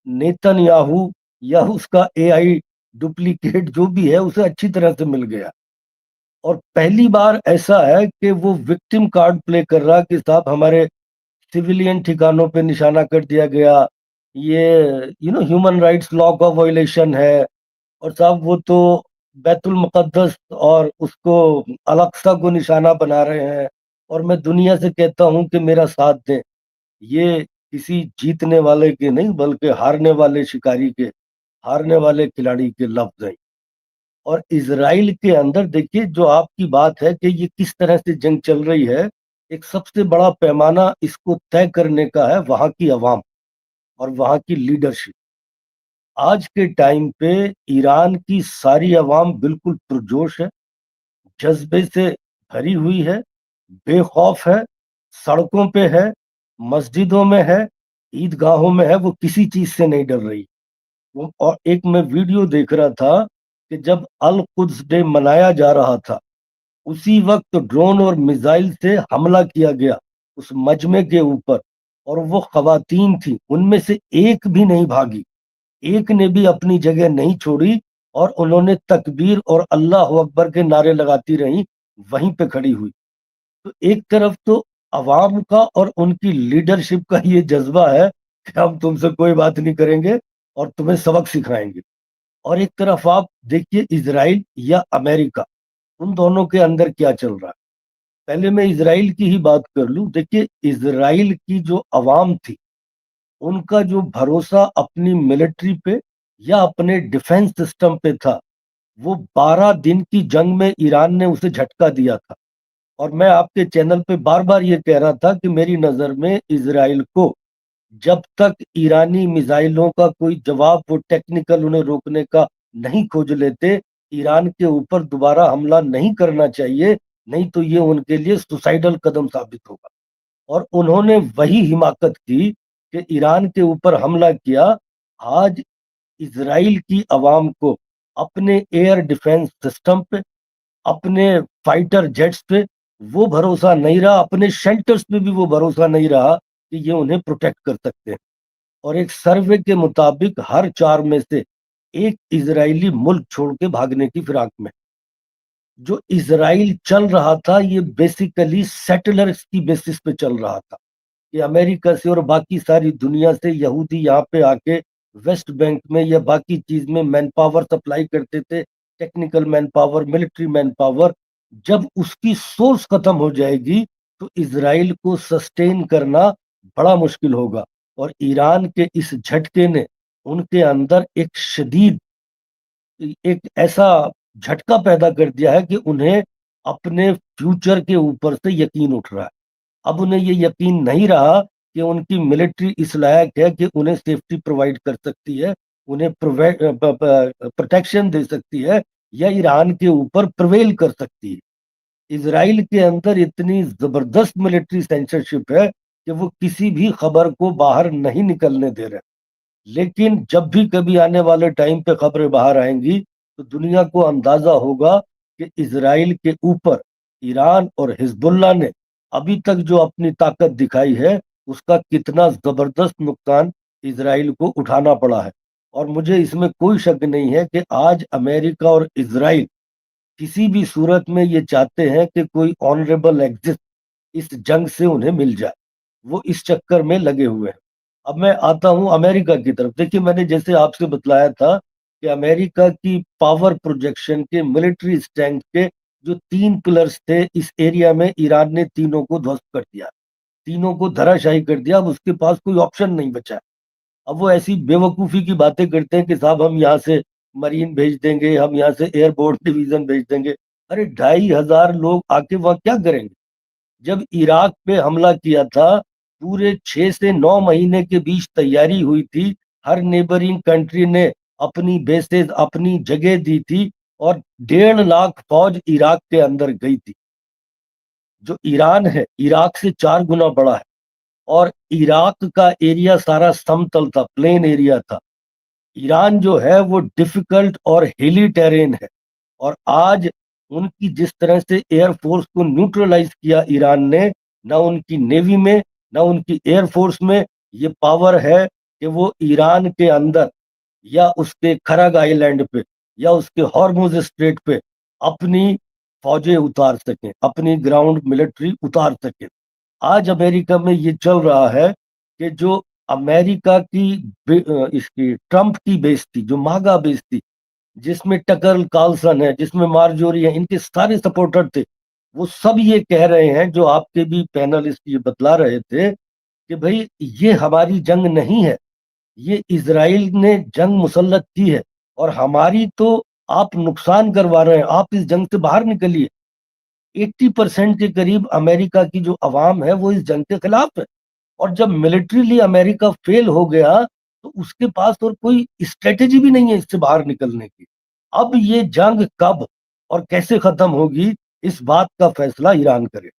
नेतन्याहू या उसका एआई डुप्लीकेट जो भी है उसे अच्छी तरह से मिल गया। और पहली बार ऐसा है कि वो विक्टिम कार्ड प्ले कर रहा कि साहब हमारे सिविलियन ठिकानों पे निशाना कर दिया गया, ये ह्यूमन राइट्स लॉ का वायलेशन है। और साहब वो तो बैतुल मुकद्दस और उसको अल-अक्सा को निशाना बना रहे हैं। और मैं दुनिया से कहता हूं कि मेरा साथ दें। ये किसी जीतने वाले के नहीं बल्कि हारने वाले शिकारी के, हारने वाले खिलाड़ी के लफ्ज हैं। और इजराइल के अंदर देखिए, जो आपकी बात है कि ये किस तरह से जंग चल रही है, एक सबसे बड़ा पैमाना इसको तय करने का है वहां की अवाम और वहां की लीडरशिप। आज के टाइम पे ईरान की सारी अवाम बिल्कुल पुरजोश है, जज्बे से भरी हुई है, बेखौफ है, सड़कों पे है, मस्जिदों में है, ईदगाहों में है, वो किसी चीज से नहीं डर रही। और एक मैं वीडियो देख रहा था कि जब अल कुद्स डे मनाया जा रहा था, उसी वक्त ड्रोन और मिसाइल से हमला किया गया उस मजमे के ऊपर। और वो खवातीन थी, उनमें से एक भी नहीं भागी, एक ने भी अपनी जगह नहीं छोड़ी। और उन्होंने तकबीर और अल्लाह अकबर के नारे लगाती रही, वहीं पे खड़ी हुई। तो एक तरफ तो अवाम का और उनकी लीडरशिप का ये जज्बा है कि हम तुमसे कोई बात नहीं करेंगे और तुम्हें सबक सिखाएंगे, और एक तरफ आप देखिए इजराइल या अमेरिका, उन दोनों के अंदर क्या चल रहा है। पहले मैं इजराइल की ही बात कर लूं। देखिए इजराइल की जो अवाम थी, उनका जो भरोसा अपनी मिलिट्री पे या अपने डिफेंस सिस्टम पे था, वो 12 दिन की जंग में ईरान ने उसे झटका दिया था। और मैं आपके चैनल पे बार बार ये कह रहा था कि मेरी नजर में इजराइल को जब तक ईरानी मिसाइलों का कोई जवाब वो टेक्निकल उन्हें रोकने का नहीं खोज लेते, ईरान के ऊपर दोबारा हमला नहीं करना चाहिए, नहीं तो ये उनके लिए सुसाइडल कदम साबित होगा। और उन्होंने वही हिमाकत की कि ईरान के ऊपर हमला किया। आज इजराइल की आवाम को अपने एयर डिफेंस सिस्टम पे, अपने फाइटर जेट्स पे वो भरोसा नहीं रहा, अपने शेल्टर्स पे भी वो भरोसा नहीं रहा कि ये उन्हें प्रोटेक्ट कर सकते हैं। और एक सर्वे के मुताबिक हर 4 में से एक इजरायली मुल्क छोड़ के भागने की फिराक में। जो इजराइल चल रहा था ये बेसिकली सेटलर्स की बेसिस पे चल रहा था कि अमेरिका से और बाकी सारी दुनिया से यहूदी यहाँ पे आके वेस्ट बैंक में या बाकी चीज में मैन पावर सप्लाई करते थे, technical man power, military man power. जब उसकी सोर्स खत्म हो जाएगी तो इसराइल को सस्टेन करना बड़ा मुश्किल होगा। और ईरान के इस झटके ने उनके अंदर एक शदीद, एक ऐसा झटका पैदा कर दिया है कि उन्हें अपने फ्यूचर के ऊपर से यकीन उठ रहा है। अब उन्हें ये यकीन नहीं रहा कि उनकी मिलिट्री इस लायक है कि उन्हें सेफ्टी प्रोवाइड कर सकती है, उन्हें प्रोटेक्शन दे सकती है या ईरान के ऊपर प्रिवेल कर सकती है। इसराइल के अंदर इतनी जबरदस्त मिलिट्री सेंसरशिप है कि वो किसी भी खबर को बाहर नहीं निकलने दे रहे। लेकिन जब भी कभी आने वाले टाइम पे खबरें बाहर आएंगी तो दुनिया को अंदाजा होगा कि इसराइल के ऊपर ईरान और हिजबुल्लाह ने अभी तक जो अपनी ताकत दिखाई है उसका कितना जबरदस्त नुकसान इसराइल को उठाना पड़ा है। और मुझे इसमें कोई शक नहीं है कि आज अमेरिका और इसराइल किसी भी सूरत में ये चाहते हैं कि कोई ऑनरेबल एग्जिट इस जंग से उन्हें मिल जाए। वो इस चक्कर में लगे हुए हैं। अब मैं आता हूं अमेरिका की तरफ। देखिए मैंने जैसे आपसे बतलाया था कि अमेरिका की पावर प्रोजेक्शन के, मिलिट्री स्ट्रेंथ के जो 3 पिलर्स थे इस एरिया में, ईरान ने तीनों को ध्वस्त कर दिया, तीनों को धराशायी कर दिया। अब उसके पास कोई ऑप्शन नहीं बचा। अब वो ऐसी बेवकूफी की बातें करते हैं कि साहब हम यहाँ से मरीन भेज देंगे, हम यहाँ से एयरपोर्ट डिवीजन भेज देंगे। अरे 2,500 लोग आके वहां क्या करेंगे? जब इराक पे हमला किया था, पूरे 6 से 9 महीने के बीच तैयारी हुई थी। हर नेबरिंग कंट्री ने अपनी बेसेस, अपनी जगह दी थी और 1.5 लाख फौज इराक के अंदर गई थी। जो ईरान है इराक से 4 गुना बड़ा है और इराक का एरिया सारा समतल था, प्लेन एरिया था। ईरान जो है वो डिफिकल्ट और हिली टेरेन है। और आज उनकी जिस तरह से एयरफोर्स को न्यूट्रलाइज किया ईरान ने, ना उनकी नेवी में ना उनकी एयरफोर्स में ये पावर है कि वो ईरान के अंदर या उसके खरग आइलैंड पे या उसके हॉर्मुज स्ट्रेट पे अपनी फौजें उतार सकें, अपनी ग्राउंड मिलिट्री उतार सकें। आज अमेरिका में ये चल रहा है कि जो अमेरिका की इसकी ट्रंप की बेस थी, जो मागा बेस थी, जिसमें टकर कार्लसन है, जिसमें मार्जोरी है, इनके सारे सपोर्टर थे, वो सब ये कह रहे हैं, जो आपके भी पैनलिस्ट ये बतला रहे थे कि भाई ये हमारी जंग नहीं है, ये इजराइल ने जंग मुसल्लत की है और हमारी तो आप नुकसान करवा रहे हैं, आप इस जंग से बाहर निकलिए। 80% के करीब अमेरिका की जो अवाम है वो इस जंग के खिलाफ है। और जब मिलिट्रीली अमेरिका फेल हो गया तो उसके पास और कोई स्ट्रेटेजी भी नहीं है इससे बाहर निकलने की। अब ये जंग कब और कैसे खत्म होगी, इस बात का फैसला ईरान करे।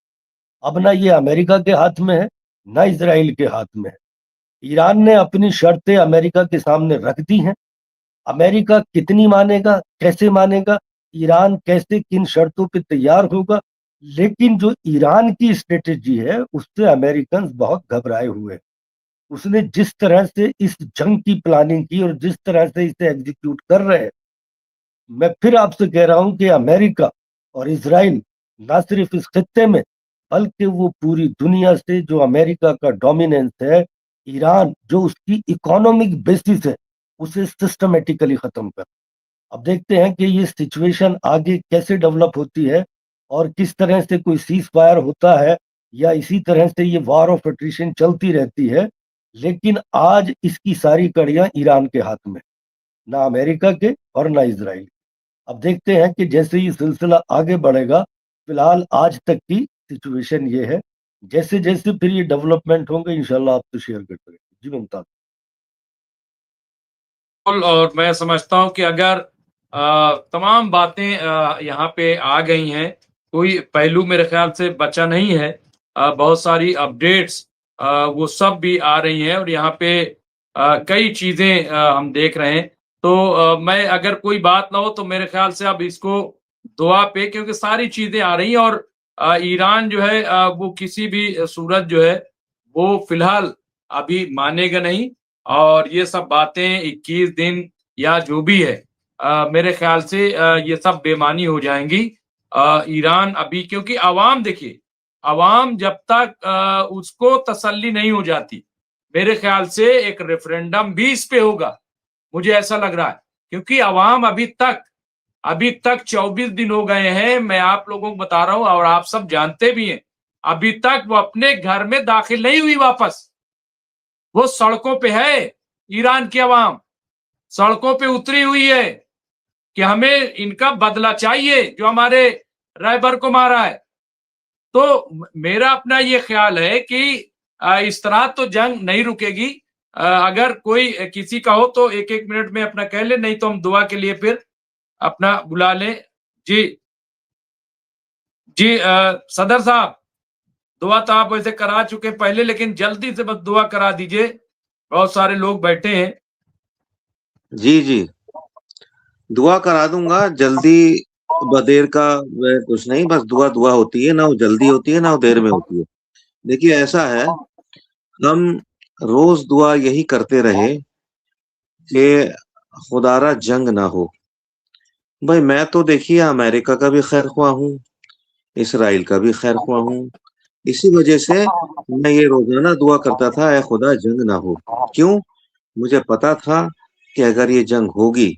अब ना ये अमेरिका के हाथ में है ना इजराइल के हाथ में है। ईरान ने अपनी शर्तें अमेरिका के सामने रख दी हैं। अमेरिका कितनी मानेगा, कैसे मानेगा, ईरान कैसे किन शर्तों पे तैयार होगा, लेकिन जो ईरान की स्ट्रेटेजी है उससे अमेरिकन बहुत घबराए हुए हैं। उसने जिस तरह से इस जंग की प्लानिंग की और जिस तरह से इसे एग्जीक्यूट कर रहे हैं, मैं फिर आपसे कह रहा हूं कि अमेरिका और इजराइल ना सिर्फ इस खित्ते में बल्कि वो पूरी दुनिया से जो अमेरिका का डोमिनेंस है, ईरान जो उसकी इकोनॉमिक बेसिस है, उसे सिस्टमेटिकली खत्म कर। अब देखते हैं कि ये सिचुएशन आगे कैसे डेवलप होती है और किस तरह से कोई सीज फायर होता है या इसी तरह से ये वॉर ऑफ एट्रिशन चलती रहती है। लेकिन आज इसकी सारी कड़ियां ईरान के हाथ में, ना अमेरिका के और ना इजराइल। अब देखते हैं कि जैसे ये सिलसिला आगे बढ़ेगा। फिलहाल आज तक की सिचुएशन ये है, जैसे जैसे फिर ये डेवलपमेंट होंगे इंशाल्लाह आपसे शेयर करते रहेंगे। जी मुमताज। और मैं समझता हूं कि अगर तमाम बातें यहाँ पे आ गई हैं, कोई पहलू मेरे ख्याल से बचा नहीं है। बहुत सारी अपडेट्स वो सब भी आ रही हैं और यहाँ पे कई चीजें हम देख रहे हैं। तो मैं अगर कोई बात ना हो तो मेरे ख्याल से अब इसको दुआ पे, क्योंकि सारी चीजें आ रही हैं और ईरान जो है वो किसी भी सूरत जो है वो फिलहाल अभी मानेगा नहीं। और ये सब बातें 21 दिन या जो भी है मेरे ख्याल से ये सब बेमानी हो जाएंगी। ईरान अभी, क्योंकि अवाम देखिए, अवाम जब तक उसको तसल्ली नहीं हो जाती, मेरे ख्याल से एक रेफरेंडम भी इस पे होगा, मुझे ऐसा लग रहा है। क्योंकि अवाम अभी तक 24 दिन हो गए हैं, मैं आप लोगों को बता रहा हूं और आप सब जानते भी हैं, अभी तक वो अपने घर में दाखिल नहीं हुई वापस। वो सड़कों पे है, ईरान की अवाम सड़कों पे उतरी हुई है कि हमें इनका बदला चाहिए जो हमारे रहबर को मारा है। तो मेरा अपना ये ख्याल है कि इस तरह तो जंग नहीं रुकेगी। अगर कोई किसी का हो तो एक एक मिनट में अपना कह ले, नहीं तो हम दुआ के लिए फिर अपना बुला लें। जी जी सदर साहब, दुआ तो आप वैसे करा चुके पहले, लेकिन जल्दी से बस दुआ करा दीजिए, बहुत सारे लोग बैठे हैं। जी जी, दुआ करा दूंगा जल्दी। बदेर का वह कुछ नहीं, बस दुआ दुआ होती है, ना वो जल्दी होती है ना वो देर में होती है। देखिए ऐसा है, हम रोज दुआ यही करते रहे कि खुदारा जंग ना हो। भाई मैं तो देखिए अमेरिका का भी खैर ख्वाह हूँ, इसराइल का भी खैर ख्वाह हूँ। इसी वजह से मैं ये रोजाना दुआ करता था, ऐ खुदा जंग ना हो। क्यों? मुझे पता था कि अगर ये जंग होगी,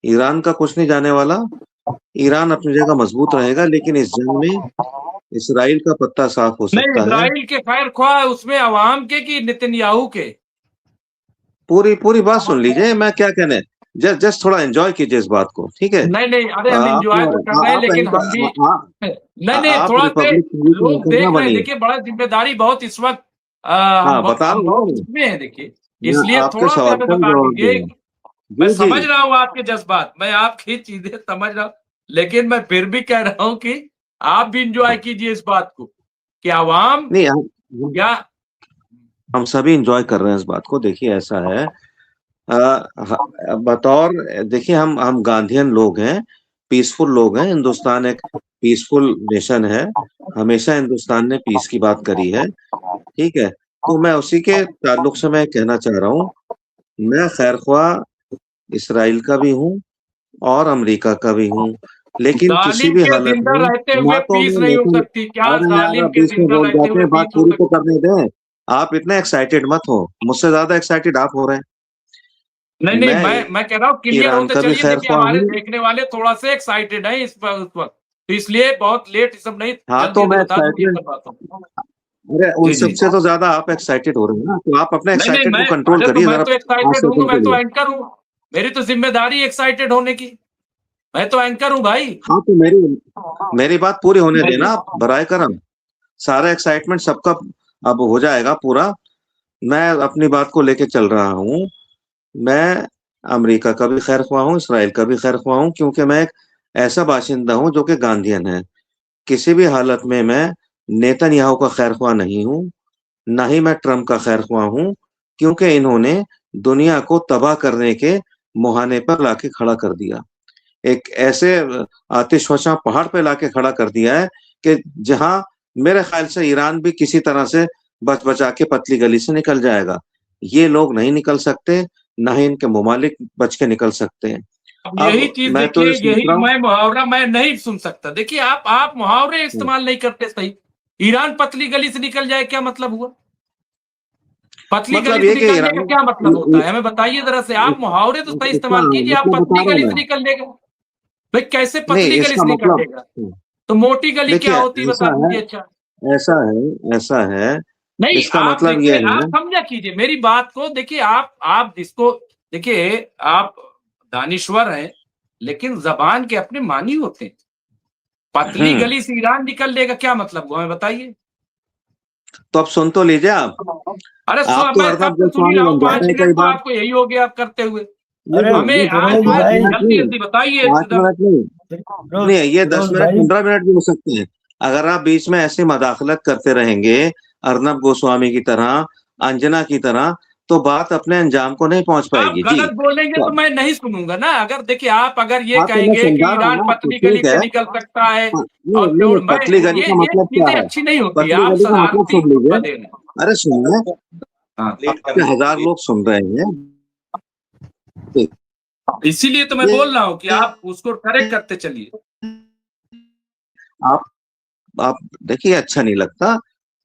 ईरान का कुछ नहीं जाने वाला, ईरान अपनी जगह मजबूत रहेगा, लेकिन इस जंग में इसराइल का पत्ता साफ हो नहीं, सकता है। इसराइल के खैर ख्वाह उसमें अवाम के कि नेतन्याहू के? पूरी पूरी बात सुन लीजिए, मैं क्या कहने, जस्ट जस्ट थोड़ा एंजॉय कीजिए इस बात को, ठीक है? नहीं नहीं, अरे हम आप इंजॉय तो कर रहे हैं, आप लेकिन हम भी नहीं नहीं, आप थोड़ा से रिपब्लिक टीवी के लोग एंकर ना देख रहे हैं। बनिए। देखिए बड़ा जिम्मेदारी बहुत इस वक्त हाँ बता हम रहा बहुत हूँ, इसमें है, देखिए मैं इसलिए आपके थोड़ा सा सवाल हमें का बता जवाब दे दीजिए। रहा हूँ। मैं जी समझ जी, रहा हूँ आपके जज्बात, मैं आपकी चीजें समझ रहा हूँ, लेकिन मैं फिर भी कह रहा हूँ कि आप भी इंजॉय कीजिए इस बात को कि अवाम नहीं या हम सभी इंजॉय कर रहे हैं इस बात को। देखिए ऐसा है, बतौर, देखिए हम गांधीयन लोग हैं, पीसफुल लोग हैं। हिंदुस्तान एक पीसफुल नेशन है, हमेशा हिंदुस्तान ने पीस की बात करी है, ठीक है? तो मैं उसी के ताल्लुक से मैं कहना चाह रहा हूँ, मैं खैर ख्वाह इसराइल का भी हूँ और अमेरिका का भी हूँ, लेकिन किसी जालिम भी के हालत जिंदा में रहते ना हुए तो पीस मैं नहीं हो नेता। सकती क्या? अरे यार जालिम आप के बीच में जिंदा बोल रहते जाते हुए हैं, बात पीस हो पूरी तो सकती? करने दें। आप इतना एक्साइटेड मत हो, मुझसे ज्यादा एक्साइटेड आप हो रहे हैं। नहीं नहीं, मैं मैं कह रहा हूँ क्लियर ईरान होते का भी चलिए। खैर देखिए ख्वाह हमारे हूँ। देखने वाले थोड़ा से एक्साइटेड हैं इस पर उस वक्त, तो इसलिए बहुत लेट सब नहीं, हाँ जल्दी तो जल्दी मैं बता दीजिए एक्साइटेड, सब बातों। अरे उन जी जी, सबसे तो ज्यादा आप एक्साइटेड हो रहे हैं ना, तो आप अपने नहीं नहीं, एक्साइटेड को मैं, कंट्रोल अरे तो करिए मैं जरा तो 5 एक्साइटेड हूँ, तो सेकंड मैं के तो लिए। एंकर हूँ, मेरी तो जिम्मेदारी एक्साइटेड होने की, मैं तो एंकर हूँ भाई। हाँ तो मेरी मेरी बात पूरी होने जी देना जी, आप, बराए करम। सारा एक्साइटमेंट सबका अब हो जाएगा पूरा। मैं अपनी बात को लेके चल रहा हूँ। मैं अमेरिका का भी खैर ख्वाह हूँ, इसराइल का भी खैर ख्वाह हूँ, क्योंकि मैं एक ऐसा बाशिंदा हूँ जो कि गांधीयन है। किसी भी हालत में मैं नेतन्याहू का खैर ख्वाह नहीं हूँ, ना ही मैं ट्रम्प का खैर ख्वाह हूँ, क्योंकि इन्होंने दुनिया को तबाह करने के मुहाने पर लाके खड़ा कर दिया। एक ऐसे आतिशफशा पहाड़ पे लाके खड़ा कर दिया है कि जहां मेरे ख्याल से ईरान भी किसी तरह से बच बचा के पतली गली से निकल जाएगा। ये लोग नहीं निकल सकते, ना ही इनके ममालिक बच के निकल सकते हैं। अब यही अब चीज मैं तो देखिए, ये सोच यही रहा हूँ, मैं मुहावरा मैं नहीं सुन सकता। देखिए आप मुहावरे इस्तेमाल नहीं करते सही, ईरान पतली गली से निकल जाए क्या मतलब हुआ? पतली मतलब गली ये से कि निकलने का ईरान, क्या मतलब होता है, हमें बताइए जरा से। आप मुहावरे तो सही इसका इस्तेमाल कीजिए। आप मतलब बता पतली रहा हूँ गली से मैं। निकलने का भाई, कैसे नहीं, पतली गली इसका से निकल मतलब, लेगा? तो मोटी गली क्या देखिए होती है बता ऐसा है, दीजिए। अच्छा, ऐसा है, नहीं इसका आप मतलब देखिए, यह आप है। समझा कीजिए मेरी बात को। देखिए आप जिसको, देखिए आप दानिश्वर हैं, लेकिन जबान के अपने मानी होते हैं। पतली हम्म गली से ईरान निकल लेगा क्या मतलब हुआ, हमें बताइए। तो अब सुन तो लीजिए आप। अरे आप सो तो मैं अर्नब कब तो सुन ही गोस्वामी रहा हूँ बन 5 जाते हैं मिनट, कई तो बार। आपको यही हो गया आप करते हुए। अरे हमें ये आज फिरोज जो है 5 मिनट भाई, जल्दी नहीं, जल्दी बताइए 5 एकदम। मिनट नहीं, फिरोज नहीं, ये 10 फिरोज मिनट भाई, 15 मिनट भी हो सकते हैं। अगर आप बीच में ऐसी मदाखलत करते रहेंगे अर्नब गोस्वामी की तरह, अंजना की तरह, तो बात अपने अंजाम को नहीं पहुंच आप पाएगी जी। गलत बोलेंगे तो तो मैं नहीं सुनूंगा ना। अगर देखिए आप अगर ये हाँ, तो मैं कहेंगे कि समझा रहा हूँ ईरान ना, तो पतली गली ठीक से है। निकल सकता है नहीं, और नहीं, नहीं, मैं, पतली गली का ये मतलब क्या चीजें है? अच्छी नहीं होती है। पतली आप गली का मतलब शरारती सुन लीजिए। बदे हैं। अरे सुनिए, हाँ, कंप्लीट आपके कर 1000 लीजिए। लोग सुन रहे हैं। ठीक, इसीलिए तो मैं ये बोल रहा हूँ कि आप उसको करेक्ट करते चलिए। आप आप देखिए, अच्छा नहीं लगता।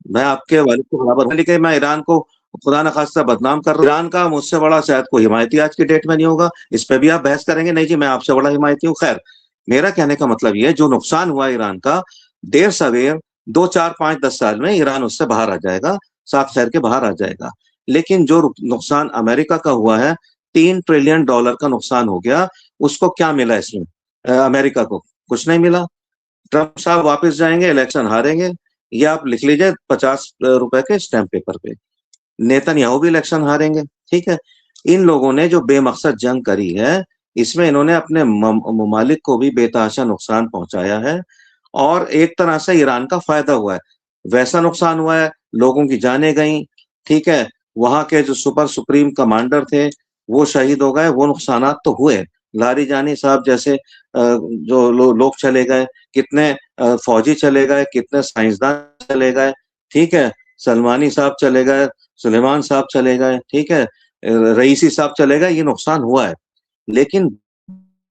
मैं आपके वालिद के बराबर हूं, लेकिन मैं ईरान को खुदा न खास्ता बदनाम कर रहा हूं। ईरान का मुझसे बड़ा शायद कोई हिमायती आज की डेट में नहीं होगा। इस पे भी आप बहस करेंगे, नहीं जी मैं आपसे बड़ा हिमायती हूँ। खैर, मेरा कहने का मतलब ये है, जो नुकसान हुआ ईरान का, देर सवेर 2 4 5 10 साल में ईरान उससे बाहर आ जाएगा, साफ खैर के बाहर आ जाएगा। लेकिन जो नुकसान अमेरिका का हुआ है, $3 ट्रिलियन का नुकसान हो गया। उसको क्या मिला इसमें? अमेरिका को कुछ नहीं मिला। ट्रंप साहब वापस जाएंगे, इलेक्शन हारेंगे। ये आप लिख लीजिए ₹50 के स्टैम्प पेपर पे। नेतन्याहू भी इलेक्शन हारेंगे। ठीक है। इन लोगों ने जो बेमकसद जंग करी है, इसमें इन्होंने अपने ममालिक को भी बेतहाशा नुकसान पहुंचाया है, और एक तरह से ईरान का फायदा हुआ है। वैसा नुकसान हुआ है, लोगों की जानें गई। ठीक है। वहां के जो सुपर सुप्रीम कमांडर थे वो शहीद हो गए, वो नुकसान तो हुए। लारीजानी साहब जैसे जो लोग चले गए, कितने फौजी चले गए, कितने साइंसदान चले गए। ठीक है। सलमानी साहब चले गए, सुलेमान साहब चले गए। ठीक है। रईसी साहब चले गए, ये नुकसान हुआ है। लेकिन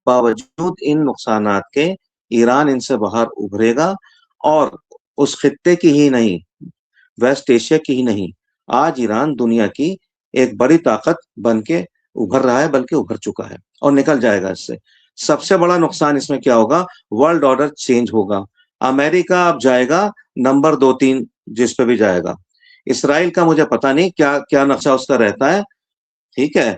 बावजूद इन नुकसानात के, ईरान इनसे बाहर उभरेगा, और उस खित्ते की ही नहीं, वेस्ट एशिया की ही नहीं, आज ईरान दुनिया की एक बड़ी ताकत बन के उभर रहा है, बल्कि उभर चुका है, और निकल जाएगा इससे। सबसे बड़ा नुकसान इसमें क्या होगा? वर्ल्ड ऑर्डर चेंज होगा। अमेरिका अब जाएगा नंबर 2 3, जिस पे भी जाएगा। इसराइल का मुझे पता नहीं क्या क्या नक्शा उसका रहता है। ठीक है।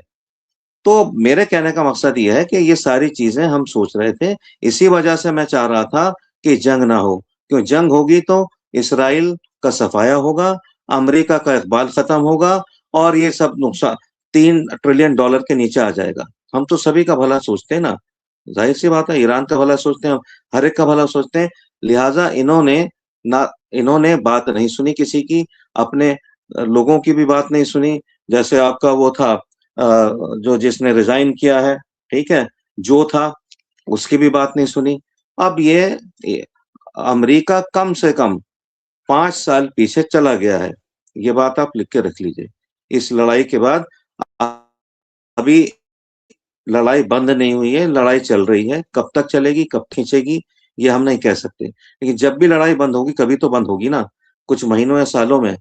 तो मेरे कहने का मकसद ये है कि ये सारी चीजें हम सोच रहे थे, इसी वजह से मैं चाह रहा था कि जंग ना हो। क्यों? जंग होगी तो इसराइल का सफाया होगा, अमेरिका का इकबाल खत्म होगा, और ये सब नुकसान $3 ट्रिलियन के नीचे आ जाएगा। हम तो सभी का भला सोचते हैं ना, जाहिर सी बात है, ईरान का भला सोचते हैं, हर एक का भला सोचते हैं। लिहाजा इन्होंने बात नहीं सुनी किसी की, अपने लोगों की भी बात नहीं सुनी। जैसे आपका वो था, जो जिसने रिजाइन किया है, ठीक है, जो था, उसकी भी बात नहीं सुनी। अब ये अमेरिका कम से कम 5 साल पीछे चला गया है। ये बात आप लिख के रख लीजिए। इस लड़ाई के बाद अभी लड़ाई बंद नहीं हुई है, लड़ाई चल रही है। कब तक चलेगी, कब खींचेगी, ये हम नहीं कह सकते, लेकिन जब भी लड़ाई बंद होगी, कभी तो बंद होगी ना, कुछ महीनों या सालों में।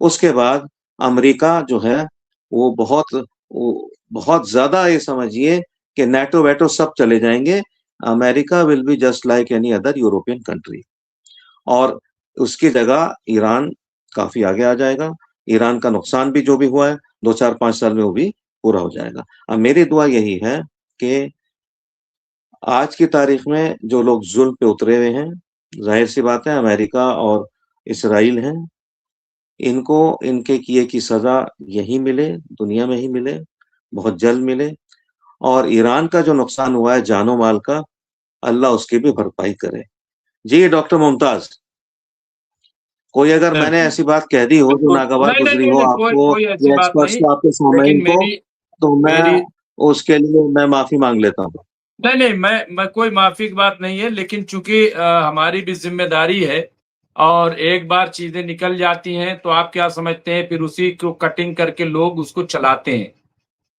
उसके बाद अमेरिका जो है, वो बहुत ज्यादा, ये समझिए कि नाटो वेटो सब चले जाएंगे। America will be just like any other European country, और उसकी जगह ईरान काफी आगे आ जाएगा। ईरान का नुकसान भी जो भी हुआ है 2 4 5 साल में, वो भी पूरा हो जाएगा। अब मेरी दुआ यही है कि आज की तारीख में जो लोग जुल्म पे उतरे हुए हैं, जाहिर सी बात है अमेरिका और इसराइल हैं, इनको इनके किए की सजा यही मिले, दुनिया में ही मिले, बहुत जल्द मिले। और ईरान का जो नुकसान हुआ है जानो माल का, अल्लाह उसकी भी भरपाई करे। जी डॉक्टर मुमताज, कोई अगर मैंने ऐसी बात कह दी हो जो बिल्कुल, नागवार नहीं नहीं गुजरी नहीं हो नहीं, कोई आपको कोई ऐसी या बात एक्सपर्ट्स नहीं। को, आपके लेकिन सामईन को, मेरी तो मैं मेरी उसके लिए मैं माफी मांग लेता हूँ। नहीं नहीं, मैं कोई माफी की बात नहीं है, लेकिन चूंकि हमारी भी जिम्मेदारी है, और एक बार चीजें निकल जाती हैं तो आप क्या समझते हैं, फिर उसी को कटिंग करके लोग उसको चलाते हैं।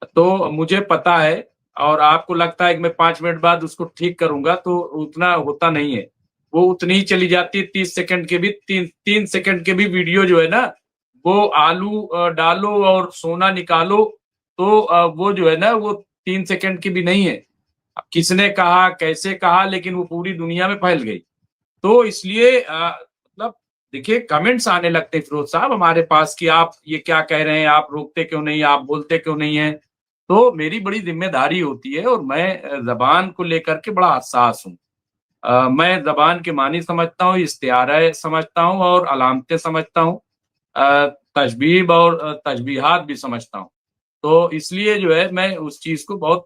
तो मुझे पता है, और आपको लगता है कि मैं 5 मिनट बाद उसको ठीक करूंगा, तो उतना होता नहीं है। वो उतनी ही चली जाती है, 30 सेकंड के भी 3 सेकंड के भी वीडियो जो है ना, वो आलू डालो और सोना निकालो तो वो जो है ना वो 3 सेकंड की भी नहीं है। अब किसने कहा, कैसे कहा, लेकिन वो पूरी दुनिया में फैल गई। तो इसलिए मतलब देखिए कमेंट्स आने लगते हैं फिरोज साहब हमारे पास कि आप ये क्या कह रहे हैं, आप रोकते क्यों नहीं, आप बोलते क्यों नहीं है। तो मेरी बड़ी जिम्मेदारी होती है और मैं जबान को लेकर के बड़ा हसास हूँ। मैं जबान के मानी समझता हूँ, इस्तिआरे समझता हूँ और अलामतें समझता हूँ, तशबीब और तशबीहात भी समझता हूँ। तो इसलिए जो है मैं उस चीज को बहुत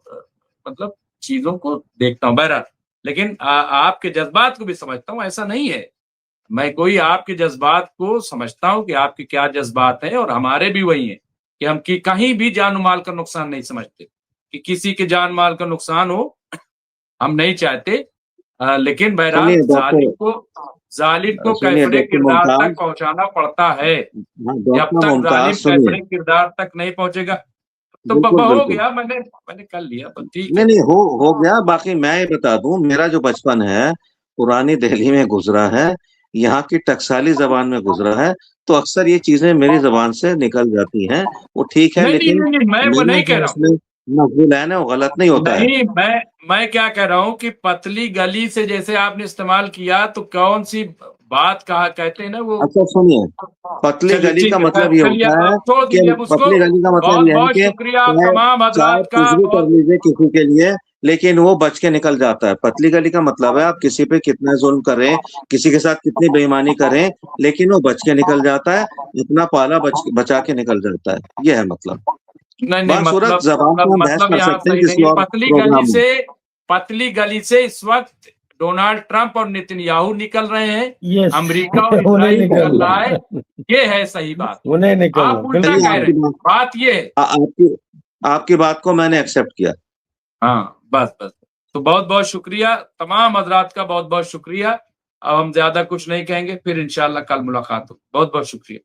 मतलब चीजों को देखता हूँ। बहरहाल लेकिन आपके जज्बात को भी समझता हूँ, ऐसा नहीं है। मैं कोई आपके जज्बात को समझता हूँ कि आपके क्या जज्बात हैं और हमारे भी वही हैं कि हम की कहीं भी जान माल का नुकसान नहीं समझते कि किसी के जान माल का नुकसान हो, हम नहीं चाहते। लेकिन बहरहाल सुनिए डॉक्टर जालिम को सुनिए कैफरे डॉक्टर किरदार तक मुमताज, पहुंचाना पड़ता है। हाँ जब डॉक्टर तक मुमताज जालिम सुनिए। कैफरे किरदार तक नहीं पहुंचेगा तो बिल्कुल हो बिल्कुल। गया, मैंने कर लिया, बस ठीक नहीं है। नहीं, हो गया। बाकी मैं ये बता दूं, मेरा जो बचपन है पुरानी दिल्ली में गुजरा है, यहाँ की टकसाली जबान में गुजरा है, तो अक्सर ये चीजें मेरी जबान से निकल जाती हैं। वो ठीक है, नहीं नहीं लेकिन नहीं नहीं, मैं वो मैंने नहीं कह जो रहा हूँ। उसमें नकल है ना, वो गलत नहीं होता है। नहीं, मैं क्या कह रहा हूँ कि पतली गली से जैसे आपने इस्तेमाल किया तो कौन सी बात कहा, कहते हैं ना वो। अच्छा सुनिए, पतली चलिए गली का ठीक है, मतलब ये चलिए होता है अब छोड़ कि दीजिए अब उसको। पतली गली का मतलब बहुत ये है बहुत कि शुक्रिया आप चाहे तमाम चाहे हजरात का, कुछ भी कर बहुत लीजिए किसी के लिए, लेकिन वो बच के निकल जाता है। पतली गली का मतलब है आप किसी पे कितना जुल्म करें, किसी के साथ कितनी बेईमानी करें, लेकिन वो बच के निकल जाता है, अपना पाला बचा के निकल जाता है। ये है मतलब। नहीं नहीं, बासूरत जबान पे हम बहस मतलब कर यहाँ सकते हैं सही किसी नहीं है। और प्रोग्राम में। पतली गली से इस वक्त डोनाल्ड ट्रंप और नेतन्याहू निकल रहे हैं, यस अमेरिका और उन्हें इसराइल निकल निकलना रहा है। है। ये है सही बात। उन्हें निकलना आप उल्टा चलिए कह रहे बिल्कुल। हैं, बात ये है। आपकी आपकी बात को मैंने एक्सेप्ट किया। हाँ बस बस। तो बहुत बहुत शुक्रिया तमाम हजरात का, बहुत बहुत शुक्रिया। अब हम ज्यादा कुछ नहीं कहेंगे, फिर इंशाल्लाह कल मुलाकात हो। बहुत बहुत शुक्रिया।